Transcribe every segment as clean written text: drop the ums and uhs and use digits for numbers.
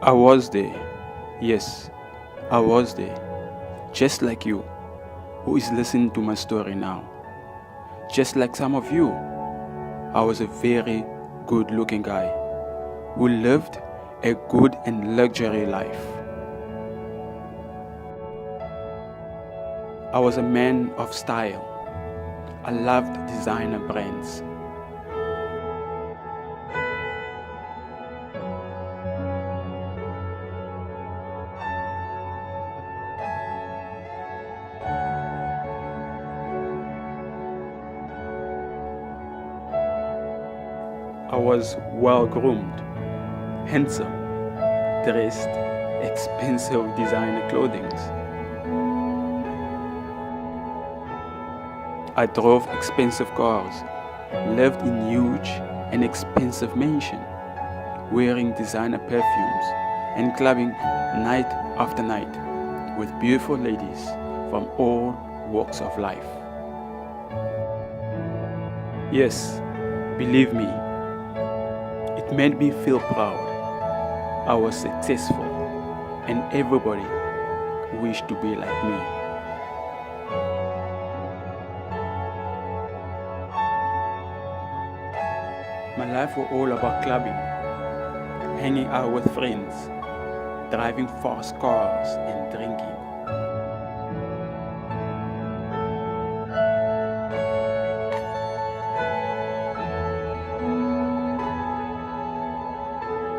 I was there. Yes, I was there. Just like you, who is listening to my story now. Just like some of you, I was a very good looking guy who lived a good and luxury life. I was a man of style. I loved designer brands. I was well groomed, handsome, dressed, expensive designer clothing. I drove expensive cars, lived in huge and expensive mansions, wearing designer perfumes and clubbing night after night with beautiful ladies from all walks of life. Yes, believe me, it made me feel proud. I was successful and everybody wished to be like me. My life was all about clubbing, hanging out with friends, driving fast cars and drinking.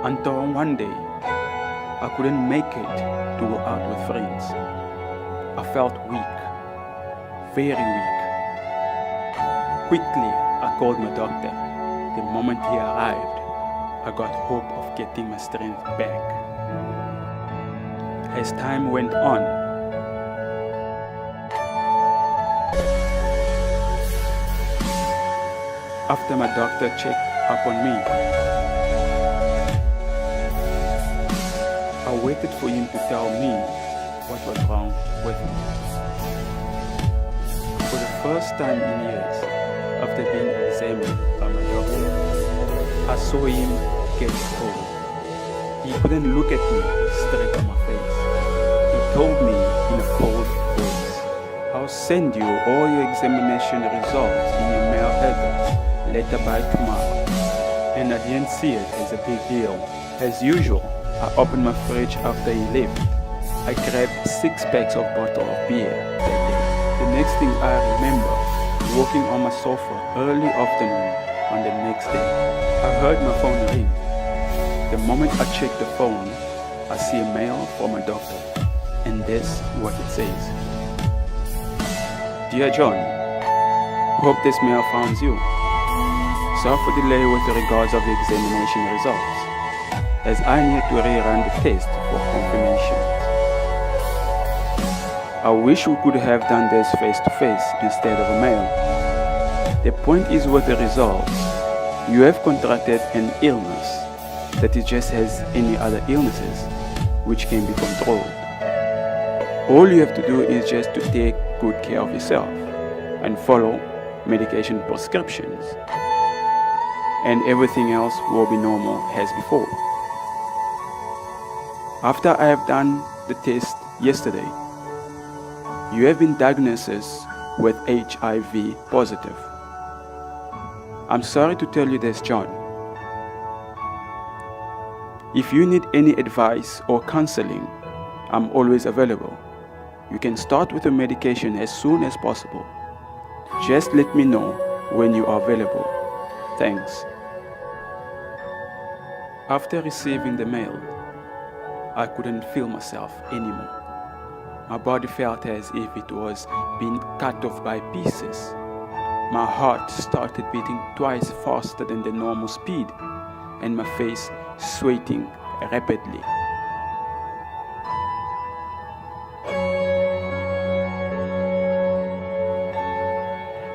Until one day, I couldn't make it to go out with friends. I felt weak, very weak. Quickly, I called my doctor. The moment he arrived, I got hope of getting my strength back. As time went on, after my doctor checked up on me, I waited for him to tell me what was wrong with me. For the first time in years, after being examined by my doctor, I saw him get cold. He couldn't look at me straight on my face. He told me in a cold voice, "I'll send you all your examination results in your mail address later by tomorrow." And I didn't see it as a big deal. As usual, I opened my fridge after he left. I grabbed 6 packs of bottle of beer that day. The next thing I remember, walking on my sofa early afternoon on the next day, I heard my phone ring. The moment I checked the phone, I see a mail from my doctor, and this what it says. "Dear John, hope this mail finds you. Sorry for delay with regards of the examination results, as I need to rerun the test for confirmation. I wish we could have done this face to face instead of a mail. The point is with the results, you have contracted an illness that is just as any other illnesses, which can be controlled. All you have to do is just to take good care of yourself and follow medication prescriptions, and everything else will be normal as before." After I have done the test yesterday, you have been diagnosed with HIV positive. I'm sorry to tell you this, John. If you need any advice or counseling, I'm always available. You can start with the medication as soon as possible. Just let me know when you are available. Thanks. After receiving the mail, I couldn't feel myself anymore. My body felt as if it was being cut off by pieces. My heart started beating twice faster than the normal speed, and my face sweating rapidly.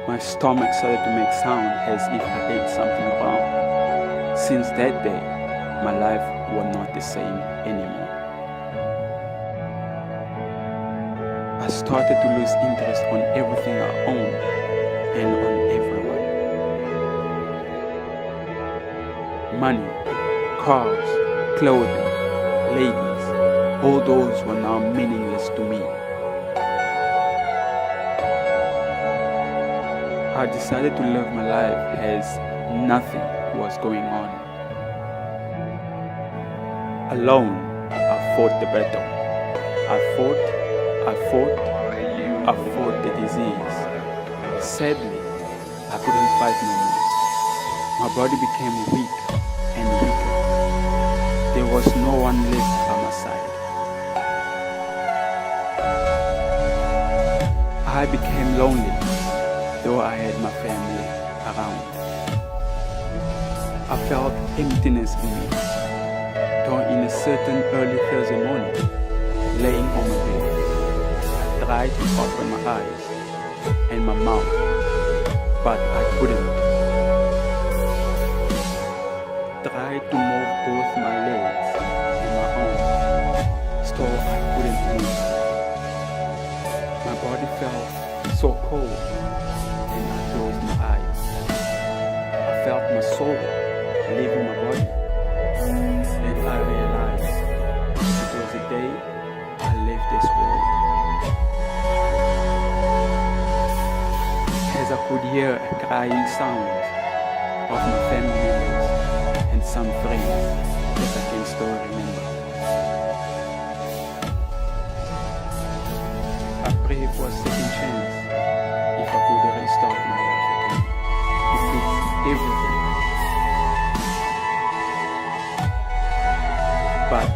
My stomach started to make sound as if I ate something wrong. Since that day, my life was not the same anymore. I started to lose interest on everything I owned and on everyone. Money, cars, clothing, ladies, all those were now meaningless to me. I decided to live my life as nothing was going on. Alone, I fought the battle. I fought the disease. Sadly, I couldn't fight no more. My body became weak and weaker. There was no one left by my side. I became lonely, though I had my family around. I felt emptiness in me, though in a certain early Thursday morning, laying on my bed, I tried to open my eyes and my mouth, but I couldn't. Tried to move both my legs and my arms, still I couldn't move. My body felt so cold, and I closed my eyes. I felt my soul leaving my body. Then I realized it was the day I left this world. As I could hear a crying sound of my family members and some friends that I can still remember. I pray for a second chance if I could restart my life again, to fix everything. But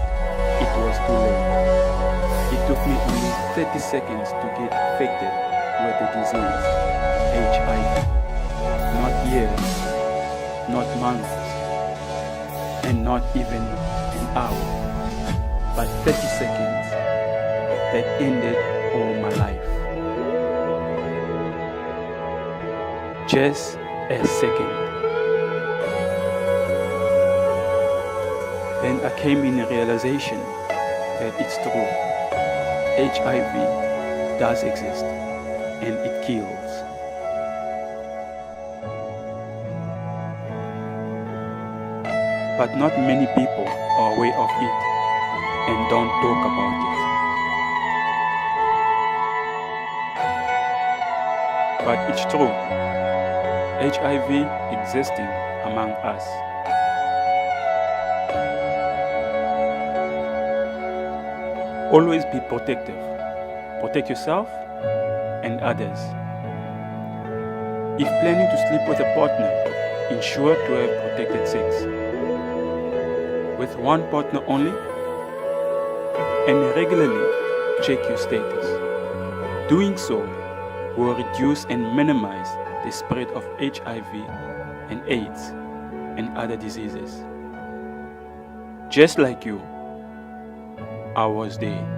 it was too late. It took me only 30 seconds to get affected with the disease, HIV. Not years, not months, and not even an hour, but 30 seconds that ended all my life. Just a second. Then I came in a realization that it's true. HIV does exist and it kills. But not many people are aware of it and don't talk about it. But it's true. HIV existing among us. Always be protective. Protect yourself and others. If planning to sleep with a partner, ensure to have protected sex with one partner only, and regularly check your status. Doing so will reduce and minimize the spread of HIV and AIDS and other diseases. Just like you, I was there.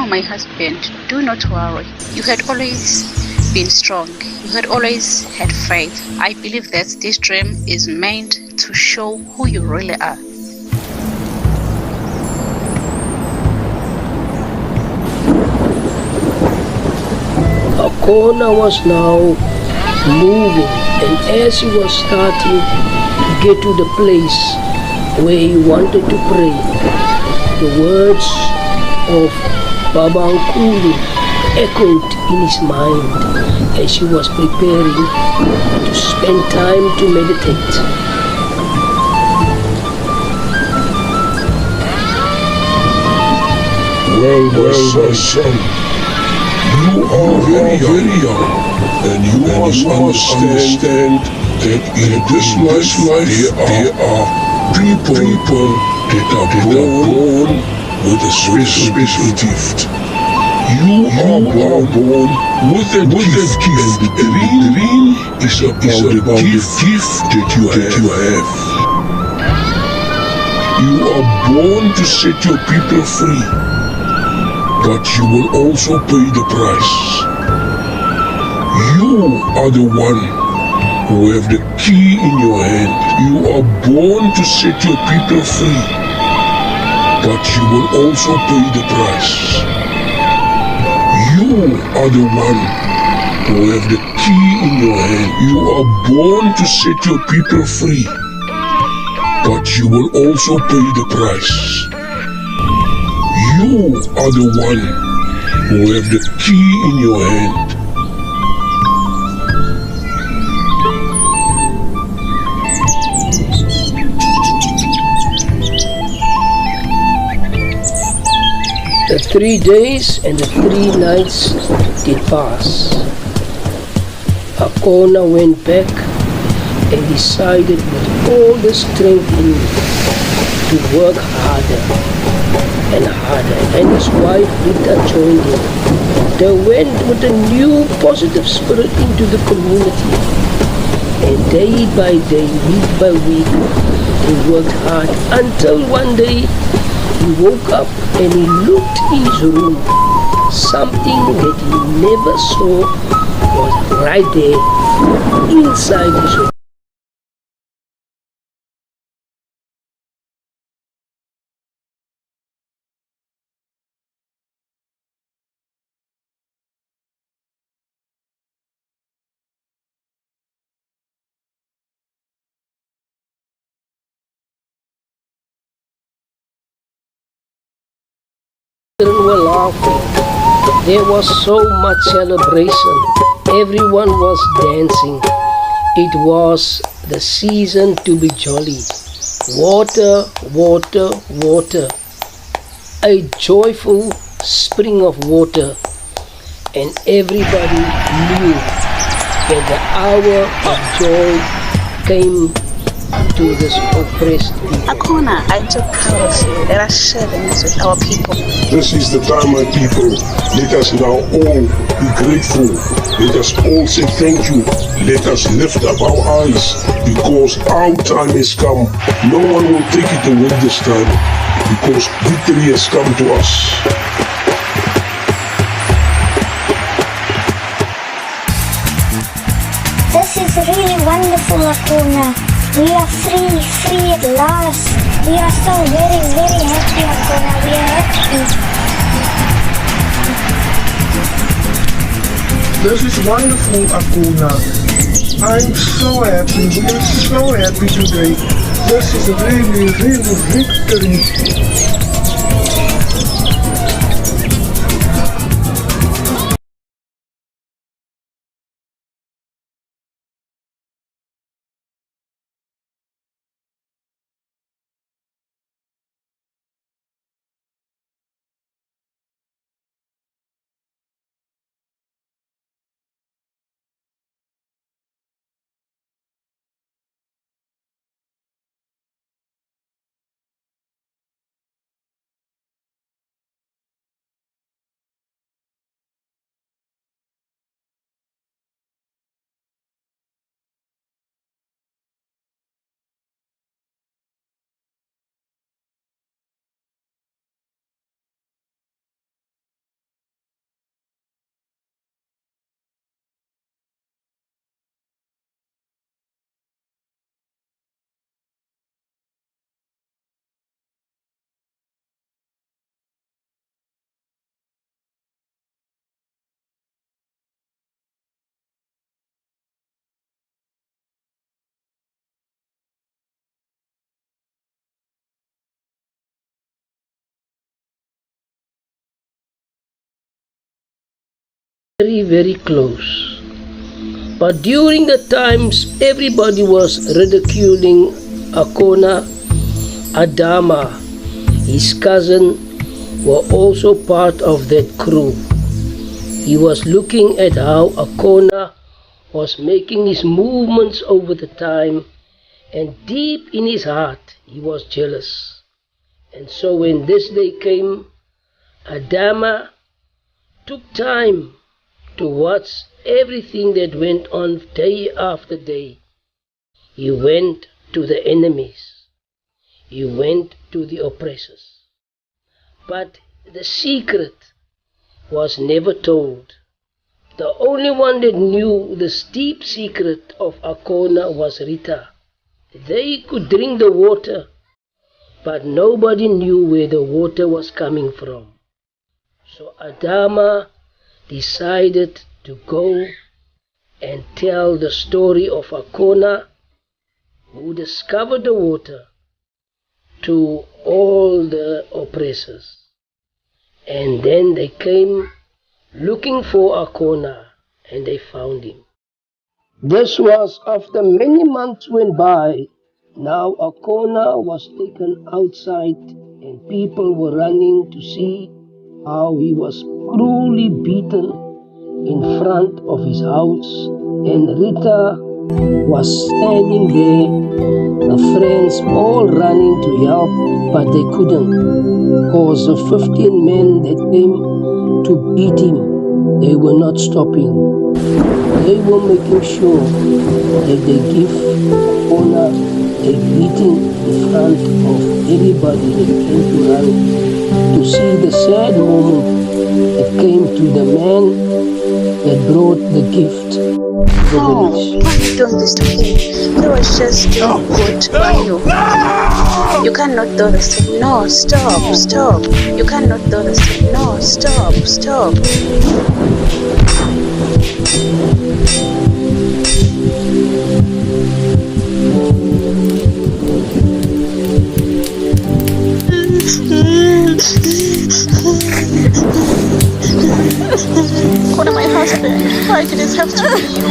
"Oh, my husband, do not worry. You had always been strong. You had always had faith. I believe that this dream is meant to show who you really are." Akhona was now moving, and as he was starting to get to the place where he wanted to pray, the words of Baba Nkulu echoed in his mind as he was preparing to spend time to meditate. Well, my son, you are very young, and you must understand that in this life there are people that are born with a special gift. You are born with a gift, and the dream is about the gift that you have. You are born to set your people free, but you will also pay the price. You are the one who have the key in your hand. You are born to set your people free, but you will also pay the price. You are the one who have the key in your hand. You are born to set your people free, but you will also pay the price. You are the one who have the key in your hand. The 3 days and the 3 nights did pass. Akhona went back and decided with all the strength in him to work harder and harder, and his wife Rita joined him. They went with a new positive spirit into the community, and day by day, week by week, they worked hard until one day he woke up and he looked in his room. Something that he never saw was right there inside his room. Children were laughing. There was so much celebration. Everyone was dancing. It was the season to be jolly. Water, water, water. A joyful spring of water. And everybody knew that the hour of joy came to this oppressed people. Akhona, I'm so proud of you. Let us share the news with our people. This is the time, my people. Let us now all be grateful. Let us all say thank you. Let us lift up our eyes, because our time has come. No one will take it away this time, because victory has come to us. This is really wonderful, Akhona. We are free at last. We are so very happy, Akhona. We are happy. This is wonderful, Akhona. I'm so happy. We are so happy today. This is really victory. very close. But during the times everybody was ridiculing Akhona, Adama, his cousin, were also part of that crew. He was looking at how Akhona was making his movements over the time, and deep in his heart he was jealous. And so when this day came, Adama took time to watch everything that went on day after day. He went to the enemies. He went to the oppressors. But the secret was never told. The only one that knew this deep secret of Akhona was Rita. They could drink the water, but nobody knew where the water was coming from. So Adama decided to go and tell the story of Akhona, who discovered the water, to all the oppressors. And then they came looking for Akhona, and they found him. This was after many months went by. Now Akhona was taken outside, and people were running to see how he was cruelly beaten in front of his house, and Rita was standing there, her friends all running to help, but they couldn't, because the 15 men that came to beat him, they were not stopping. They were making sure that they give honor a beating in front of everybody that came to run to see the sad moment that came to the man that brought the gift to the village. Why are you doing this to him? He was just doing good for you. You cannot do this to him. No, stop. You cannot do this to him. No, stop. What am I husband? Why did this have to be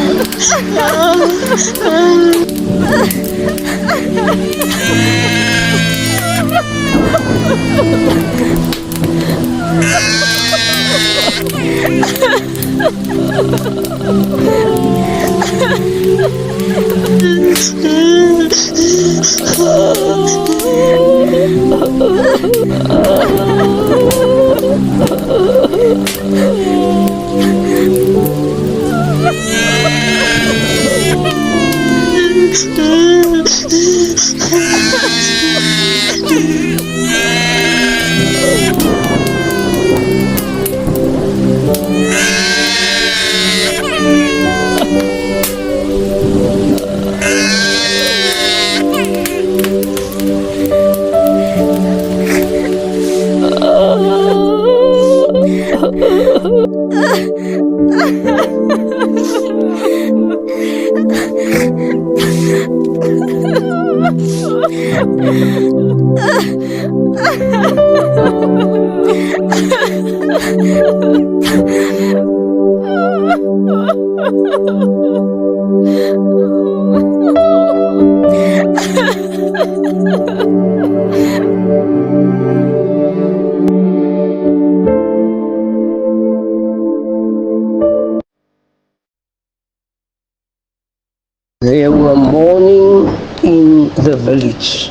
There were mourning in the village.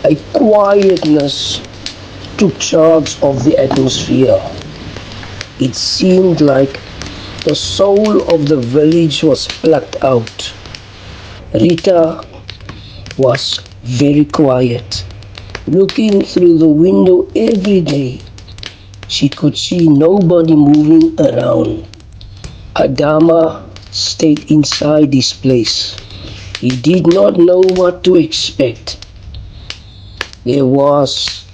A quietness took charge of the atmosphere. It seemed like the soul of the village was plucked out. Rita was very quiet. Looking through the window every day, she could see nobody moving around. Adama stayed inside his place. He did not know what to expect. There was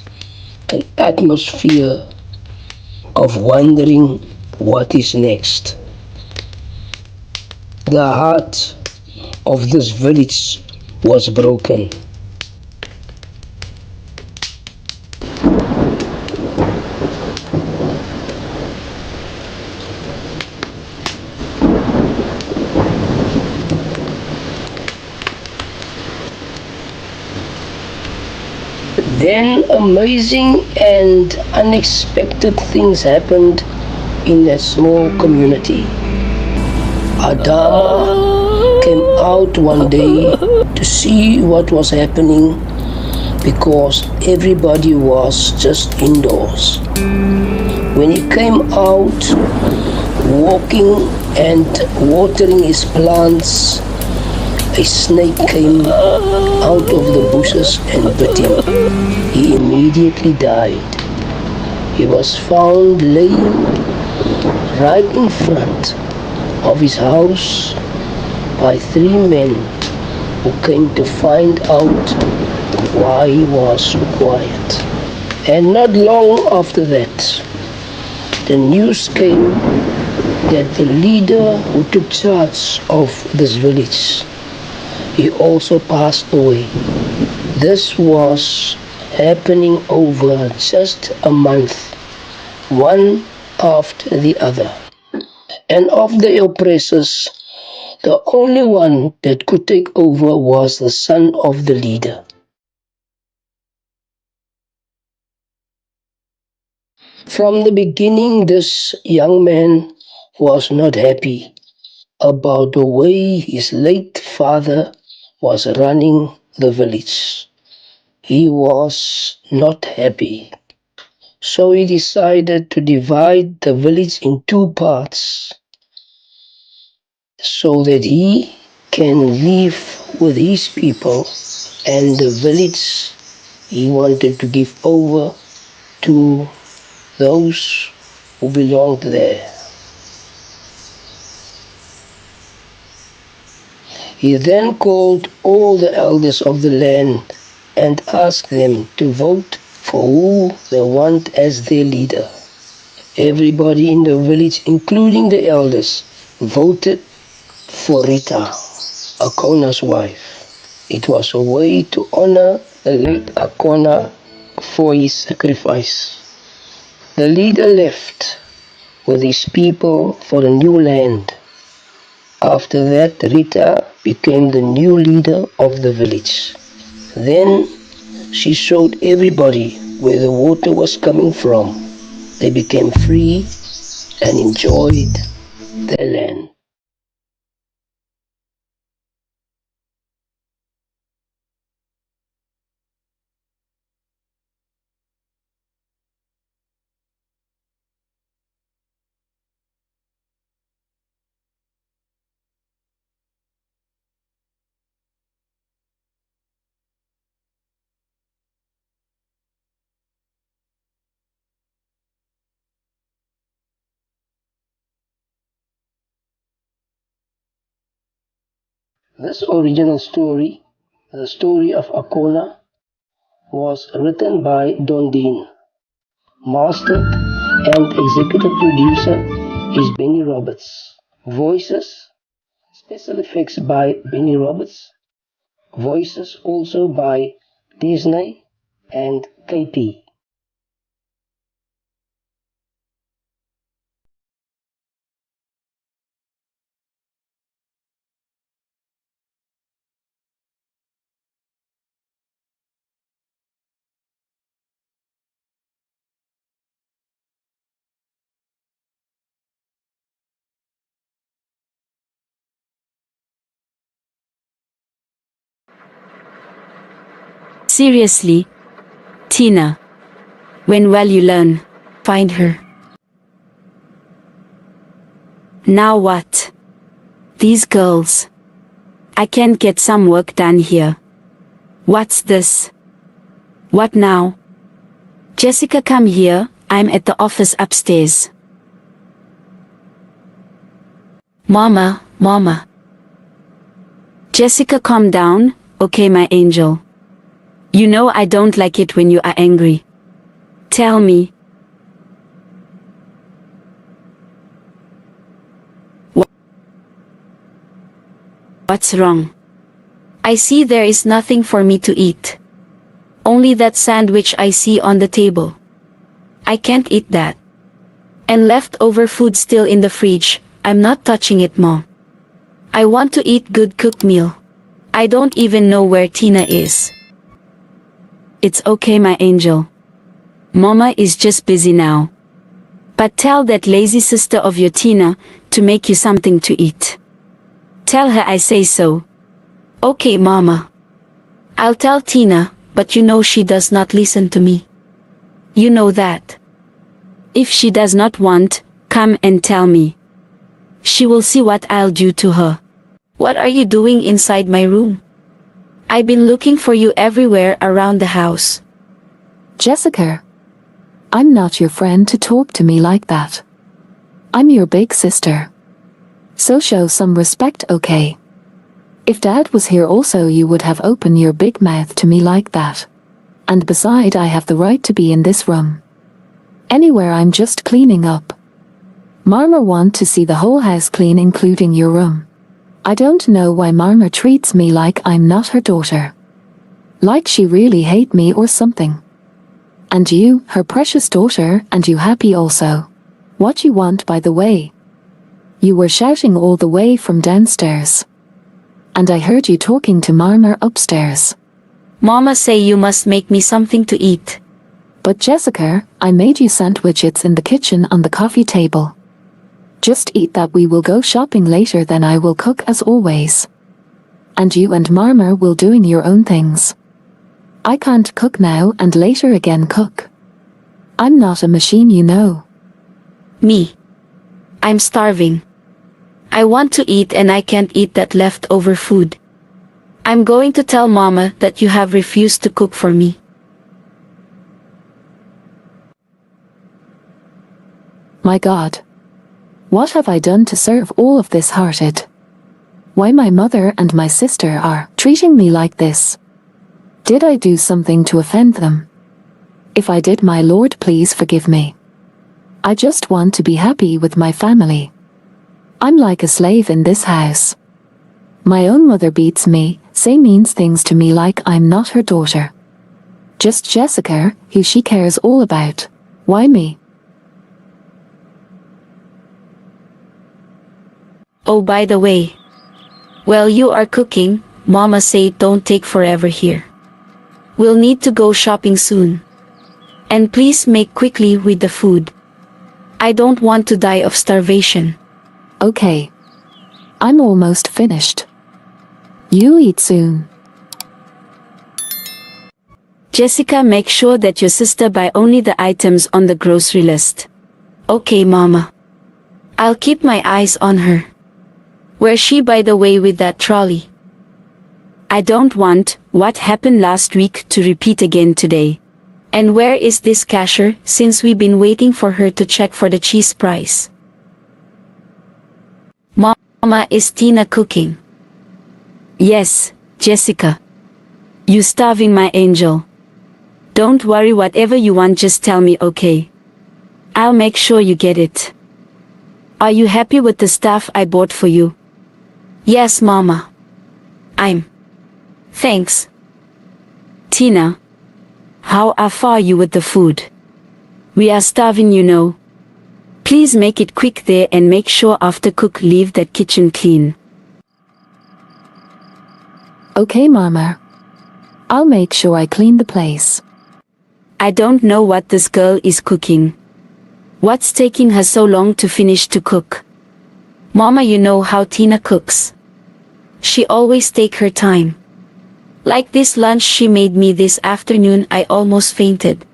an atmosphere of wondering what is next. The heart of this village was broken. Then amazing and unexpected things happened in that small community. Adama came out one day to see what was happening because everybody was just indoors. When he came out, walking and watering his plants, a snake came out of the bushes and bit him. He immediately died. He was found laying right in front of his house by 3 men who came to find out why he was so quiet. And not long after that, the news came that the leader who took charge of this village, he also passed away. This was happening over just a month, one after the other. And of the oppressors, the only one that could take over was the son of the leader. From the beginning, this young man was not happy about the way his late father was running the village. He was not happy. So he decided to divide the village in 2 parts so that he can live with his people, and the village he wanted to give over to those who belonged there. He then called all the elders of the land and asked them to vote for who they want as their leader. Everybody in the village, including the elders, voted for Rita, Akhona's wife. It was a way to honor the late Akhona for his sacrifice. The leader left with his people for a new land. After that, Rita became the new leader of the village. Then she showed everybody where the water was coming from. They became free and enjoyed their land. This original story, the story of Akhona, was written by Don Dean. Mastered and executive producer is Benny Roberts. Voices, special effects by Benny Roberts. Voices also by Disney and KP. Seriously, Tina. When will you learn? Find her. Now what? These girls. I can't get some work done here. What's this? What now? Jessica, come here, I'm at the office upstairs. Mama. Jessica, calm down, okay my angel. You know I don't like it when you are angry. Tell me. What's wrong? I see there is nothing for me to eat. Only that sandwich I see on the table. I can't eat that. And leftover food still in the fridge, I'm not touching it, Mom. I want to eat good cooked meal. I don't even know where Tina is. It's okay, my angel. Mama is just busy now. But tell that lazy sister of your Tina to make you something to eat. Tell her I say so. Okay, Mama. I'll tell Tina, but you know she does not listen to me. You know that. If she does not want, come and tell me. She will see what I'll do to her. What are you doing inside my room? I've been looking for you everywhere around the house. Jessica, I'm not your friend to talk to me like that. I'm your big sister. So show some respect, okay? If Dad was here also, you would have opened your big mouth to me like that. And beside, I have the right to be in this room. Anywhere, I'm just cleaning up. Mama want to see the whole house clean, including your room. I don't know why Mama treats me like I'm not her daughter. Like she really hate me or something. And you, her precious daughter, and you happy also. What you want, by the way? You were shouting all the way from downstairs. And I heard you talking to Mama upstairs. Mama say you must make me something to eat. But Jessica, I made you sandwich. It's in the kitchen on the coffee table. Just eat that. We will go shopping later, then I will cook as always. And you and Mama will doing your own things. I can't cook now and later again cook. I'm not a machine, you know. Me. I'm starving. I want to eat and I can't eat that leftover food. I'm going to tell Mama that you have refused to cook for me. My God. What have I done to serve all of this hearted? Why my mother and my sister are treating me like this? Did I do something to offend them? If I did, my Lord, please forgive me. I just want to be happy with my family. I'm like a slave in this house. My own mother beats me, say means things to me like I'm not her daughter. Just Jessica, who she cares all about. Why me? Oh, by the way. While you are cooking, Mama say don't take forever here. We'll need to go shopping soon. And please make quickly with the food. I don't want to die of starvation. Okay. I'm almost finished. You eat soon. Jessica, make sure that your sister buy only the items on the grocery list. Okay, Mama. I'll keep my eyes on her. Where's she, by the way, with that trolley? I don't want what happened last week to repeat again today. And where is this cashier, since we've been waiting for her to check for the cheese price? Mama, is Tina cooking? Yes, Jessica. You starving, my angel. Don't worry, whatever you want, just tell me, okay? I'll make sure you get it. Are you happy with the stuff I bought for you? Yes, Mama. Thanks. Tina, how are you with the food? We are starving, you know. Please make it quick there and make sure after cook leave that kitchen clean. Okay, Mama. I'll make sure I clean the place. I don't know what this girl is cooking. What's taking her so long to finish to cook? Mama, you know how Tina cooks. She always take her time. Like this lunch she made me this afternoon, I almost fainted.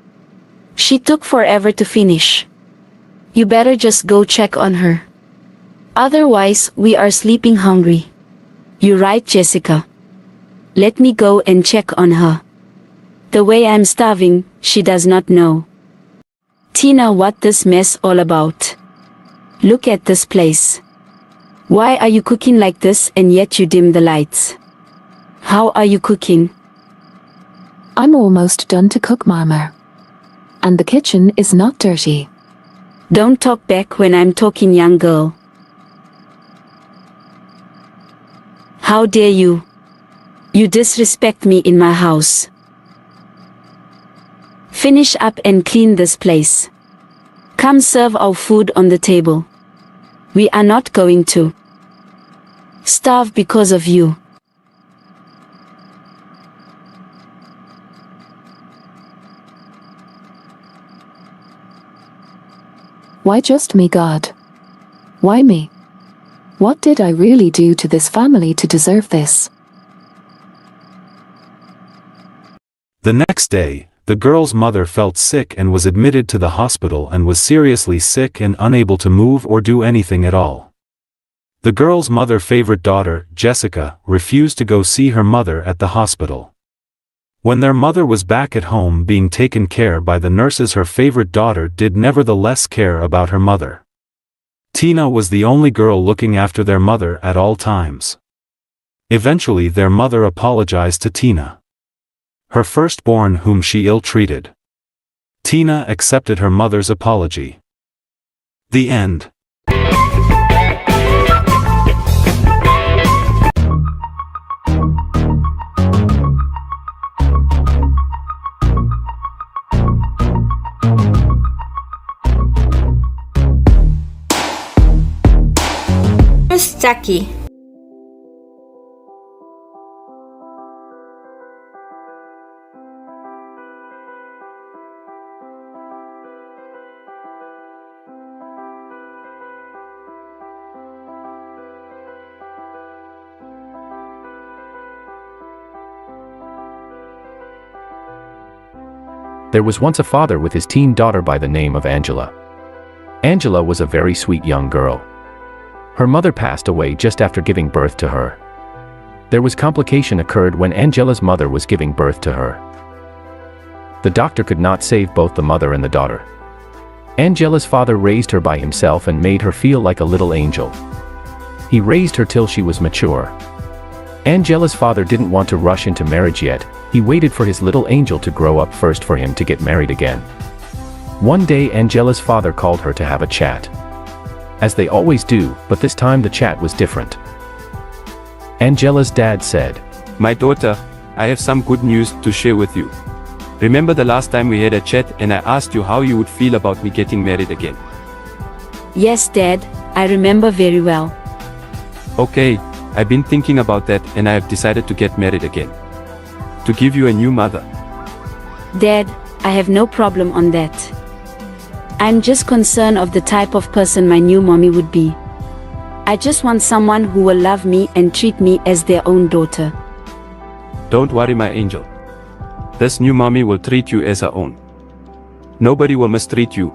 She took forever to finish. You better just go check on her. Otherwise, we are sleeping hungry. You're right, Jessica. Let me go and check on her. The way I'm starving, she does not know. Tina, what this mess all about? Look at this place. Why are you cooking like this and yet you dim the lights? How are you cooking? I'm almost done to cook, Mama. And the kitchen is not dirty. Don't talk back when I'm talking, young girl. How dare you? You disrespect me in my house. Finish up and clean this place. Come serve our food on the table. We are not going to starve because of you. Why just me, God? Why me? What did I really do to this family to deserve this? The next day, the girl's mother felt sick and was admitted to the hospital and was seriously sick and unable to move or do anything at all. The girl's mother's favorite daughter, Jessica, refused to go see her mother at the hospital. When their mother was back at home being taken care by the nurses, her favorite daughter did nevertheless care about her mother. Tina was the only girl looking after their mother at all times. Eventually their mother apologized to Tina, her firstborn whom she ill-treated. Tina accepted her mother's apology. The end. Jackie. There was once a father with his teen daughter by the name of Angela. Angela was a very sweet young girl. Her mother passed away just after giving birth to her. There was complication occurred when Angela's mother was giving birth to her. The doctor could not save both the mother and the daughter. Angela's father raised her by himself and made her feel like a little angel. He raised her till she was mature. Angela's father didn't want to rush into marriage yet. He waited for his little angel to grow up first for him to get married again. One day Angela's father called her to have a chat, as they always do, but this time the chat was different. Angela's dad said, My daughter, I have some good news to share with you. Remember the last time we had a chat and I asked you how you would feel about me getting married again? Yes, Dad, I remember very well. Okay, I've been thinking about that and I have decided to get married again. To give you a new mother. Dad, I have no problem on that. I'm just concerned of the type of person my new mommy would be. I just want someone who will love me and treat me as their own daughter. Don't worry, my angel. This new mommy will treat you as her own. Nobody will mistreat you.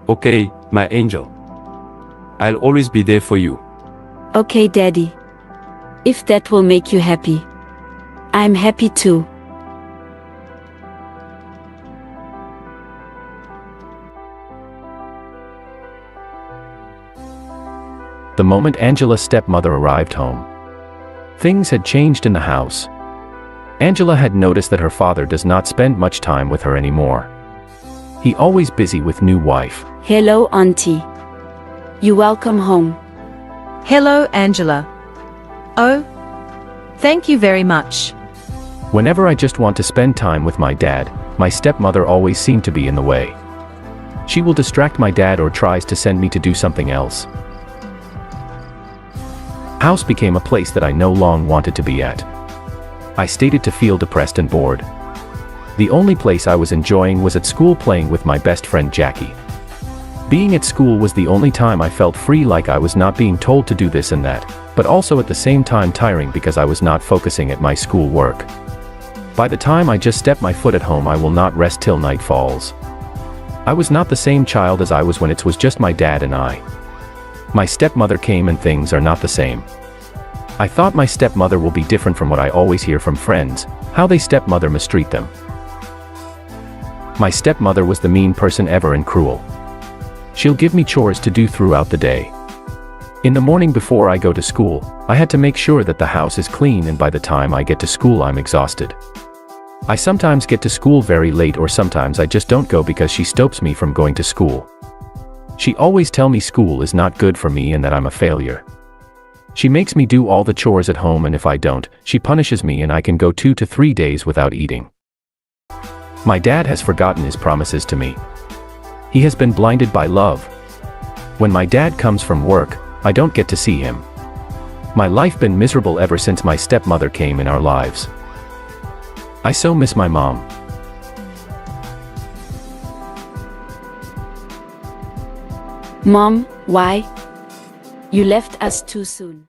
Okay, my angel. I'll always be there for you. Okay, Daddy. If that will make you happy, I'm happy too. The moment Angela's stepmother arrived home, things had changed in the house. Angela had noticed that her father does not spend much time with her anymore. He always busy with new wife. Hello, Auntie. You welcome home. Hello, Angela. Oh, thank you very much. Whenever I just want to spend time with my dad, my stepmother always seemed to be in the way. She will distract my dad or tries to send me to do something else. House became a place that I no longer wanted to be at. I started to feel depressed and bored. The only place I was enjoying was at school playing with my best friend Jackie. Being at school was the only time I felt free, like I was not being told to do this and that, but also at the same time tiring because I was not focusing at my school work. By the time I just step my foot at home, I will not rest till night falls. I was not the same child as I was when it was just my dad and I. My stepmother came and things are not the same. I thought my stepmother will be different from what I always hear from friends, how they stepmother mistreat them. My stepmother was the mean person ever and cruel. She'll give me chores to do throughout the day. In the morning before I go to school, I had to make sure that the house is clean, and by the time I get to school I'm exhausted. I sometimes get to school very late, or sometimes I just don't go because she stops me from going to school. She always tell me school is not good for me and that I'm a failure. She makes me do all the chores at home, and if I don't, she punishes me and I can go 2 to 3 days without eating. My dad has forgotten his promises to me. He has been blinded by love. When my dad comes from work, I don't get to see him. My life been miserable ever since my stepmother came in our lives. I so miss my mom. Mom, why? You left us too soon.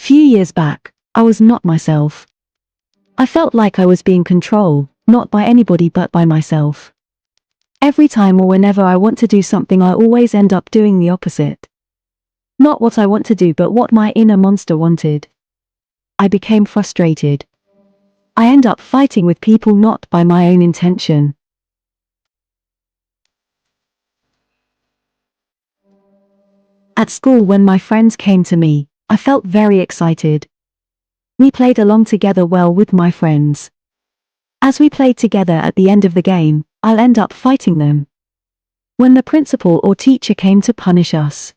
Few years back, I was not myself. I felt like I was being controlled, not by anybody but by myself. Every time or whenever I want to do something, I always end up doing the opposite. Not what I want to do, but what my inner monster wanted. I became frustrated. I end up fighting with people not by my own intention. At school, when my friends came to me, I felt very excited. We played along together well with my friends. As we played together, at the end of the game, I'll end up fighting them. When the principal or teacher came to punish us,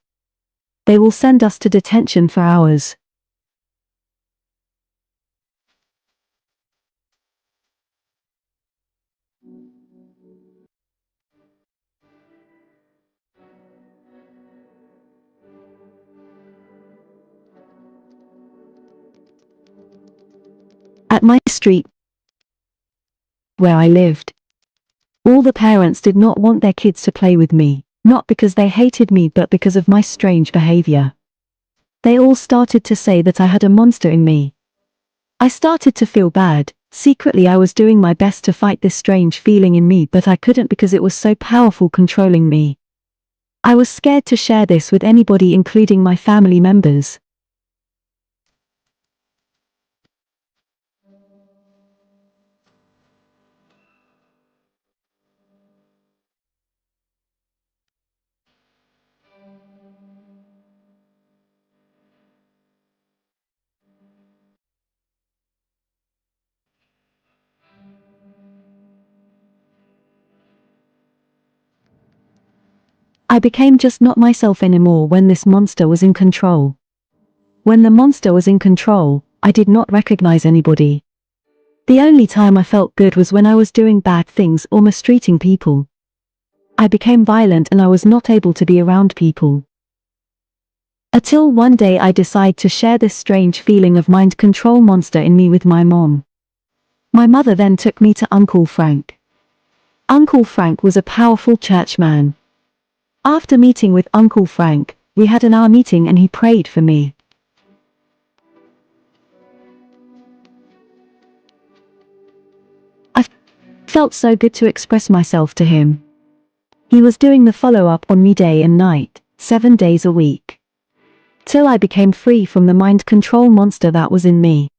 they will send us to detention for hours. At my street where I lived, all the parents did not want their kids to play with me, not because they hated me but because of my strange behavior. They all started to say that I had a monster in me. I started to feel bad. Secretly, I was doing my best to fight this strange feeling in me, but I couldn't because it was so powerful, controlling me. I was scared to share this with anybody, including my family members. I became just not myself anymore when this monster was in control. When the monster was in control, I did not recognize anybody. The only time I felt good was when I was doing bad things or mistreating people. I became violent and I was not able to be around people. Until one day I decided to share this strange feeling of mind control monster in me with my mom. My mother then took me to Uncle Frank. Uncle Frank was a powerful churchman. After meeting with Uncle Frank, we had an hour meeting and he prayed for me. I felt so good to express myself to him. He was doing the follow-up on me day and night, 7 days a week. Till I became free from the mind control monster that was in me.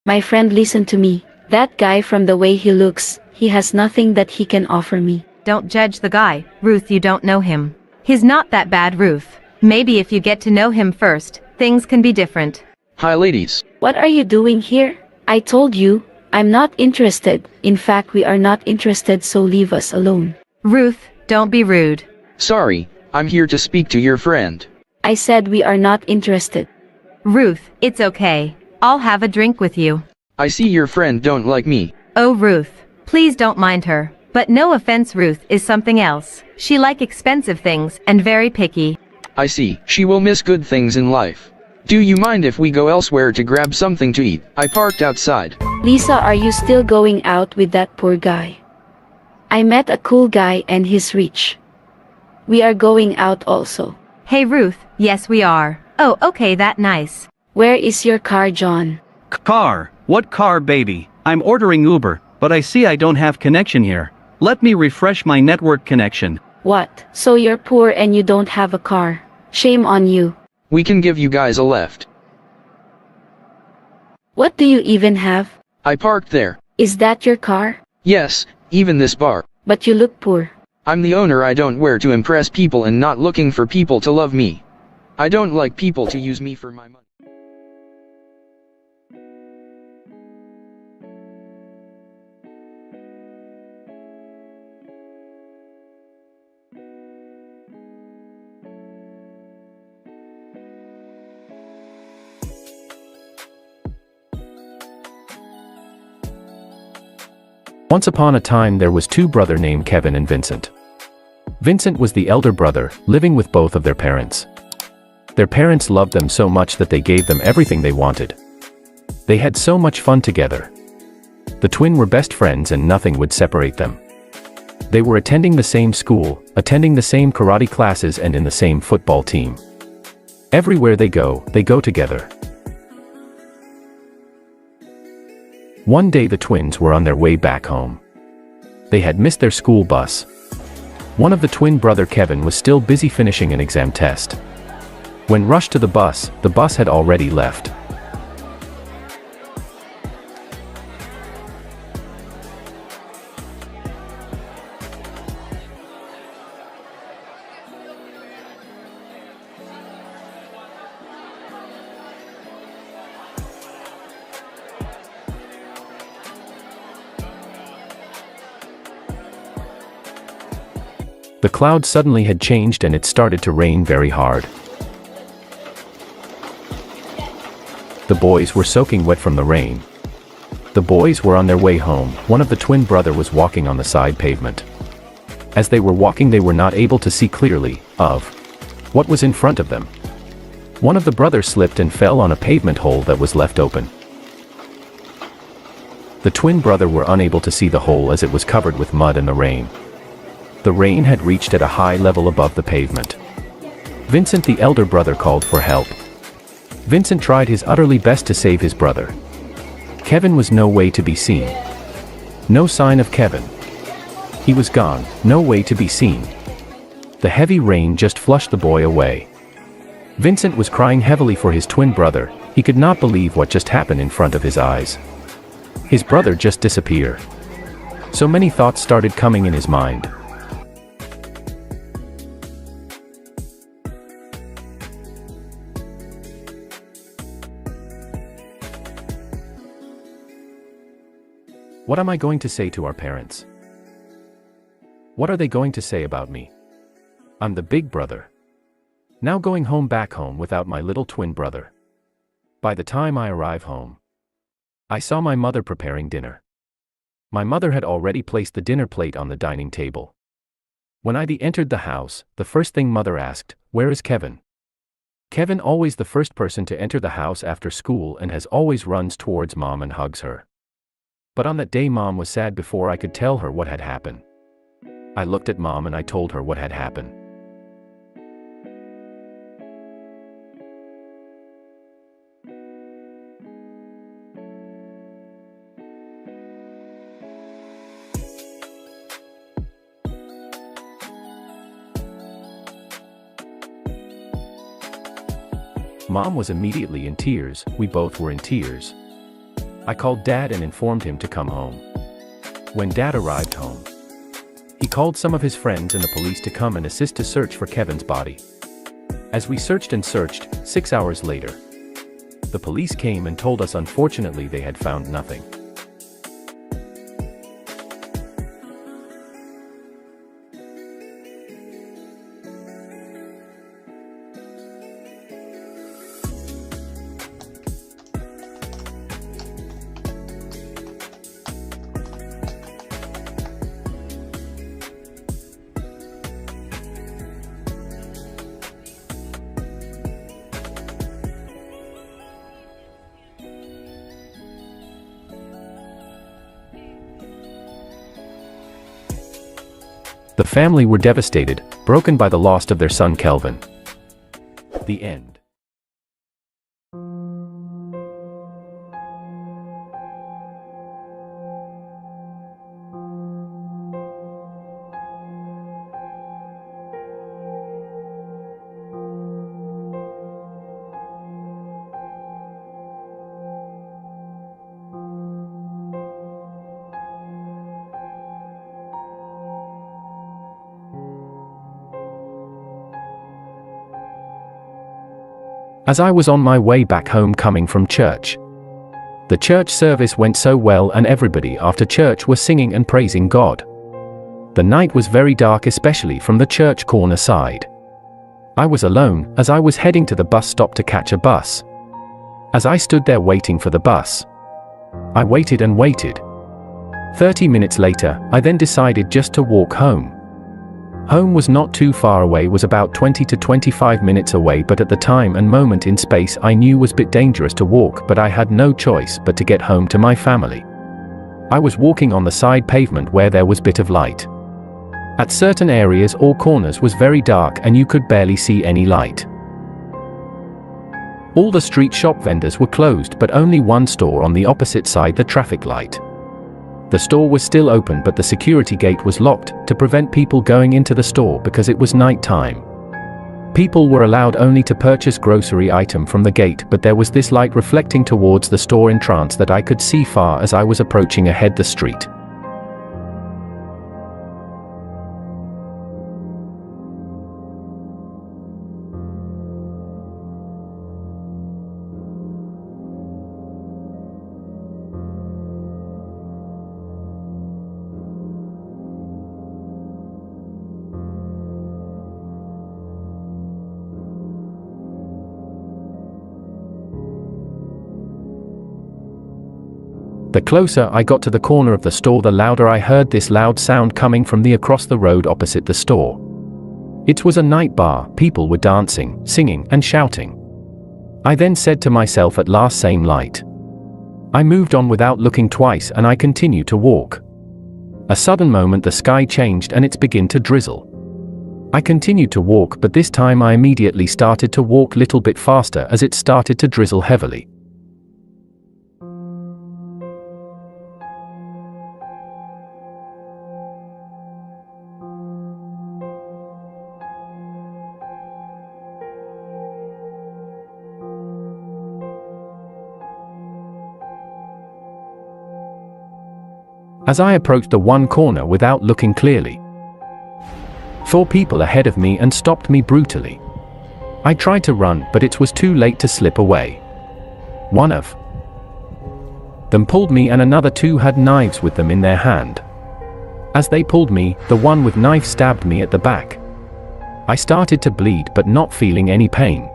My friend, listen to me. That guy, from the way he looks, he has nothing that he can offer me. Don't judge the guy, Ruth, you don't know him. He's not that bad, Ruth. Maybe if you get to know him first, things can be different. Hi ladies. What are you doing here? I told you, I'm not interested. In fact, we are not interested, so leave us alone. Ruth, don't be rude. Sorry, I'm here to speak to your friend. I said we are not interested. Ruth, it's okay. I'll have a drink with you. I see your friend don't like me. Oh Ruth, please don't mind her. But no offense, Ruth is something else. She like expensive things and very picky. I see, she will miss good things in life. Do you mind if we go elsewhere to grab something to eat? I parked outside. Lisa, are you still going out with that poor guy? I met a cool guy and he's rich. We are going out also. Hey Ruth, yes we are. Oh, okay, that nice. Where is your car, John? Car? What car, baby? I'm ordering Uber, but I see I don't have connection here. Let me refresh my network connection. What? So you're poor and you don't have a car? Shame on you. We can give you guys a lift. What do you even have? I parked there. Is that your car? Yes, even this bar. But you look poor. I'm the owner. I don't wear to impress people and not looking for people to love me. I don't like people to use me for my money. Once upon a time there was two brothers named Kevin and Vincent. Vincent was the elder brother, living with both of their parents. Their parents loved them so much that they gave them everything they wanted. They had so much fun together. The twins were best friends and nothing would separate them. They were attending the same school, attending the same karate classes and in the same football team. Everywhere they go together. One day the twins were on their way back home. They had missed their school bus. One of the twin brother Kevin was still busy finishing an exam test. When rushed to the bus had already left. The cloud suddenly had changed and it started to rain very hard. The boys were soaking wet from the rain. The boys were on their way home. One of the twin brother was walking on the side pavement. As they were walking they were not able to see clearly of what was in front of them. One of the brothers slipped and fell on a pavement hole that was left open. The twin brother were unable to see the hole as it was covered with mud and the rain. The rain had reached at a high level above the pavement. Vincent, the elder brother, called for help. Vincent tried his utterly best to save his brother. Kevin was no way to be seen. No sign of Kevin. He was gone, no way to be seen. The heavy rain just flushed the boy away. Vincent was crying heavily for his twin brother. He could not believe what just happened in front of his eyes. His brother just disappeared. So many thoughts started coming in his mind. What am I going to say to our parents? What are they going to say about me? I'm the big brother. Now going home back home without my little twin brother. By the time I arrive home, I saw my mother preparing dinner. My mother had already placed the dinner plate on the dining table. When I entered the house, the first thing mother asked, "Where is Kevin?" Kevin always the first person to enter the house after school and has always runs towards mom and hugs her. But on that day mom was sad before I could tell her what had happened. I looked at mom and I told her what had happened. Mom was immediately in tears. We both were in tears. I called Dad and informed him to come home. When Dad arrived home, he called some of his friends and the police to come and assist to search for Kevin's body. As we searched and searched, 6 hours later, the police came and told us unfortunately they had found nothing. The family were devastated, broken by the loss of their son Kelvin. The end. As I was on my way back home coming from church, the church service went so well and everybody after church was singing and praising God. The night was very dark, especially from the church corner side. I was alone as I was heading to the bus stop to catch a bus. As I stood there waiting for the bus, I waited and waited. 30 minutes later, I then decided just to walk home. Home was not too far away, was about 20 to 25 minutes away, but at the time and moment in space I knew was a bit dangerous to walk, but I had no choice but to get home to my family. I was walking on the side pavement where there was a bit of light. At certain areas or corners was very dark and you could barely see any light. All the street shop vendors were closed, but only one store on the opposite side, the traffic light. The store was still open, but the security gate was locked to prevent people going into the store because it was night time. People were allowed only to purchase grocery item from the gate, but there was this light reflecting towards the store entrance that I could see far as I was approaching ahead the street. The closer I got to the corner of the store, the louder I heard this loud sound coming from across the road opposite the store. It was a night bar, people were dancing, singing, and shouting. I then said to myself, at last same light. I moved on without looking twice and I continued to walk. A sudden moment the sky changed and it began to drizzle. I continued to walk, but this time I immediately started to walk little bit faster as it started to drizzle heavily. As I approached the one corner without looking clearly, 4 people ahead of me and stopped me brutally. I tried to run, but it was too late to slip away. One of them pulled me and another 2 had knives with them in their hand. As they pulled me, the one with knife stabbed me at the back. I started to bleed but not feeling any pain.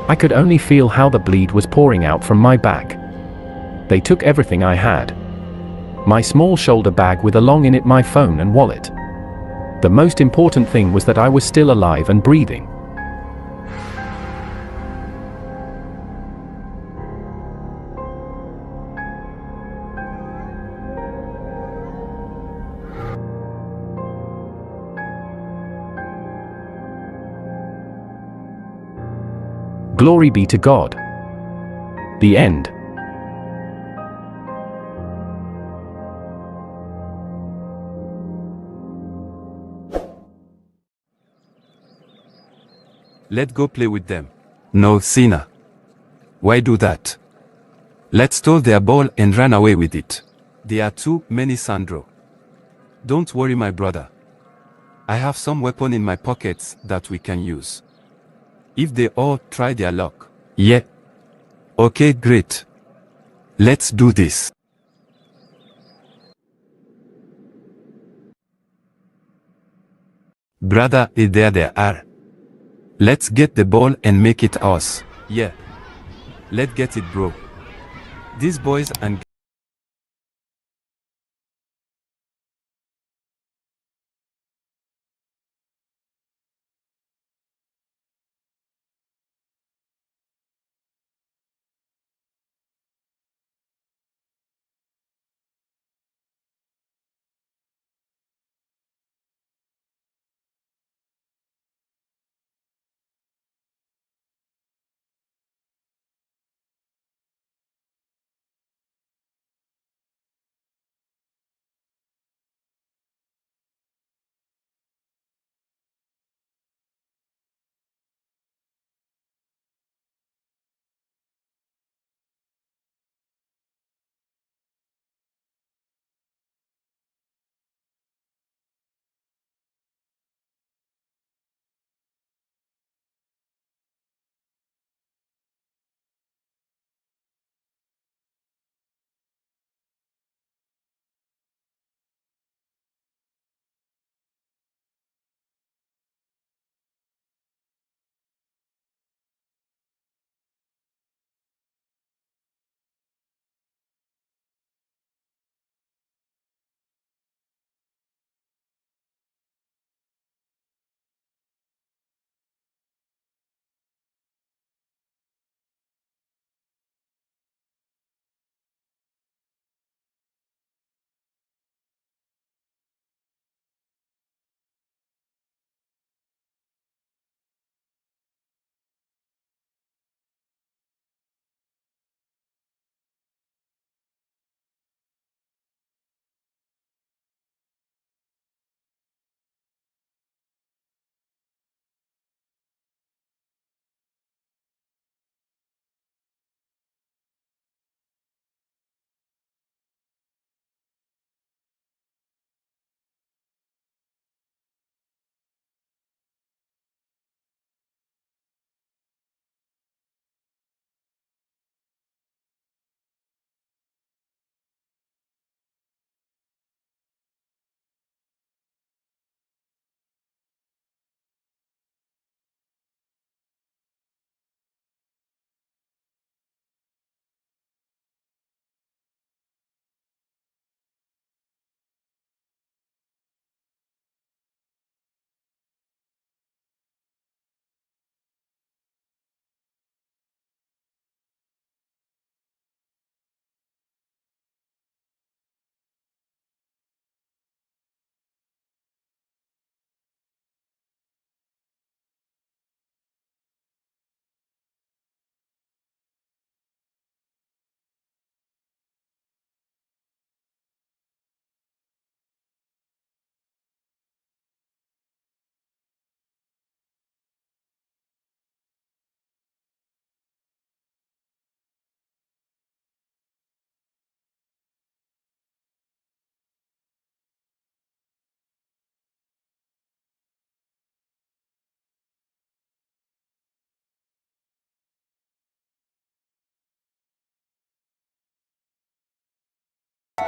I could only feel how the bleed was pouring out from my back. They took everything I had. My small shoulder bag with along in it my phone and wallet. The most important thing was that I was still alive and breathing. Glory be to God. The end. Let's go play with them. No, Sina. Why do that? Let's steal their ball and run away with it. There are too many, Sandro. Don't worry, my brother. I have some weapon in my pockets that we can use. If they all try their luck. Yeah. Okay, great. Let's do this. Brother, there they are. Let's get the ball and make it ours. Yeah. Let's get it, bro. These boys and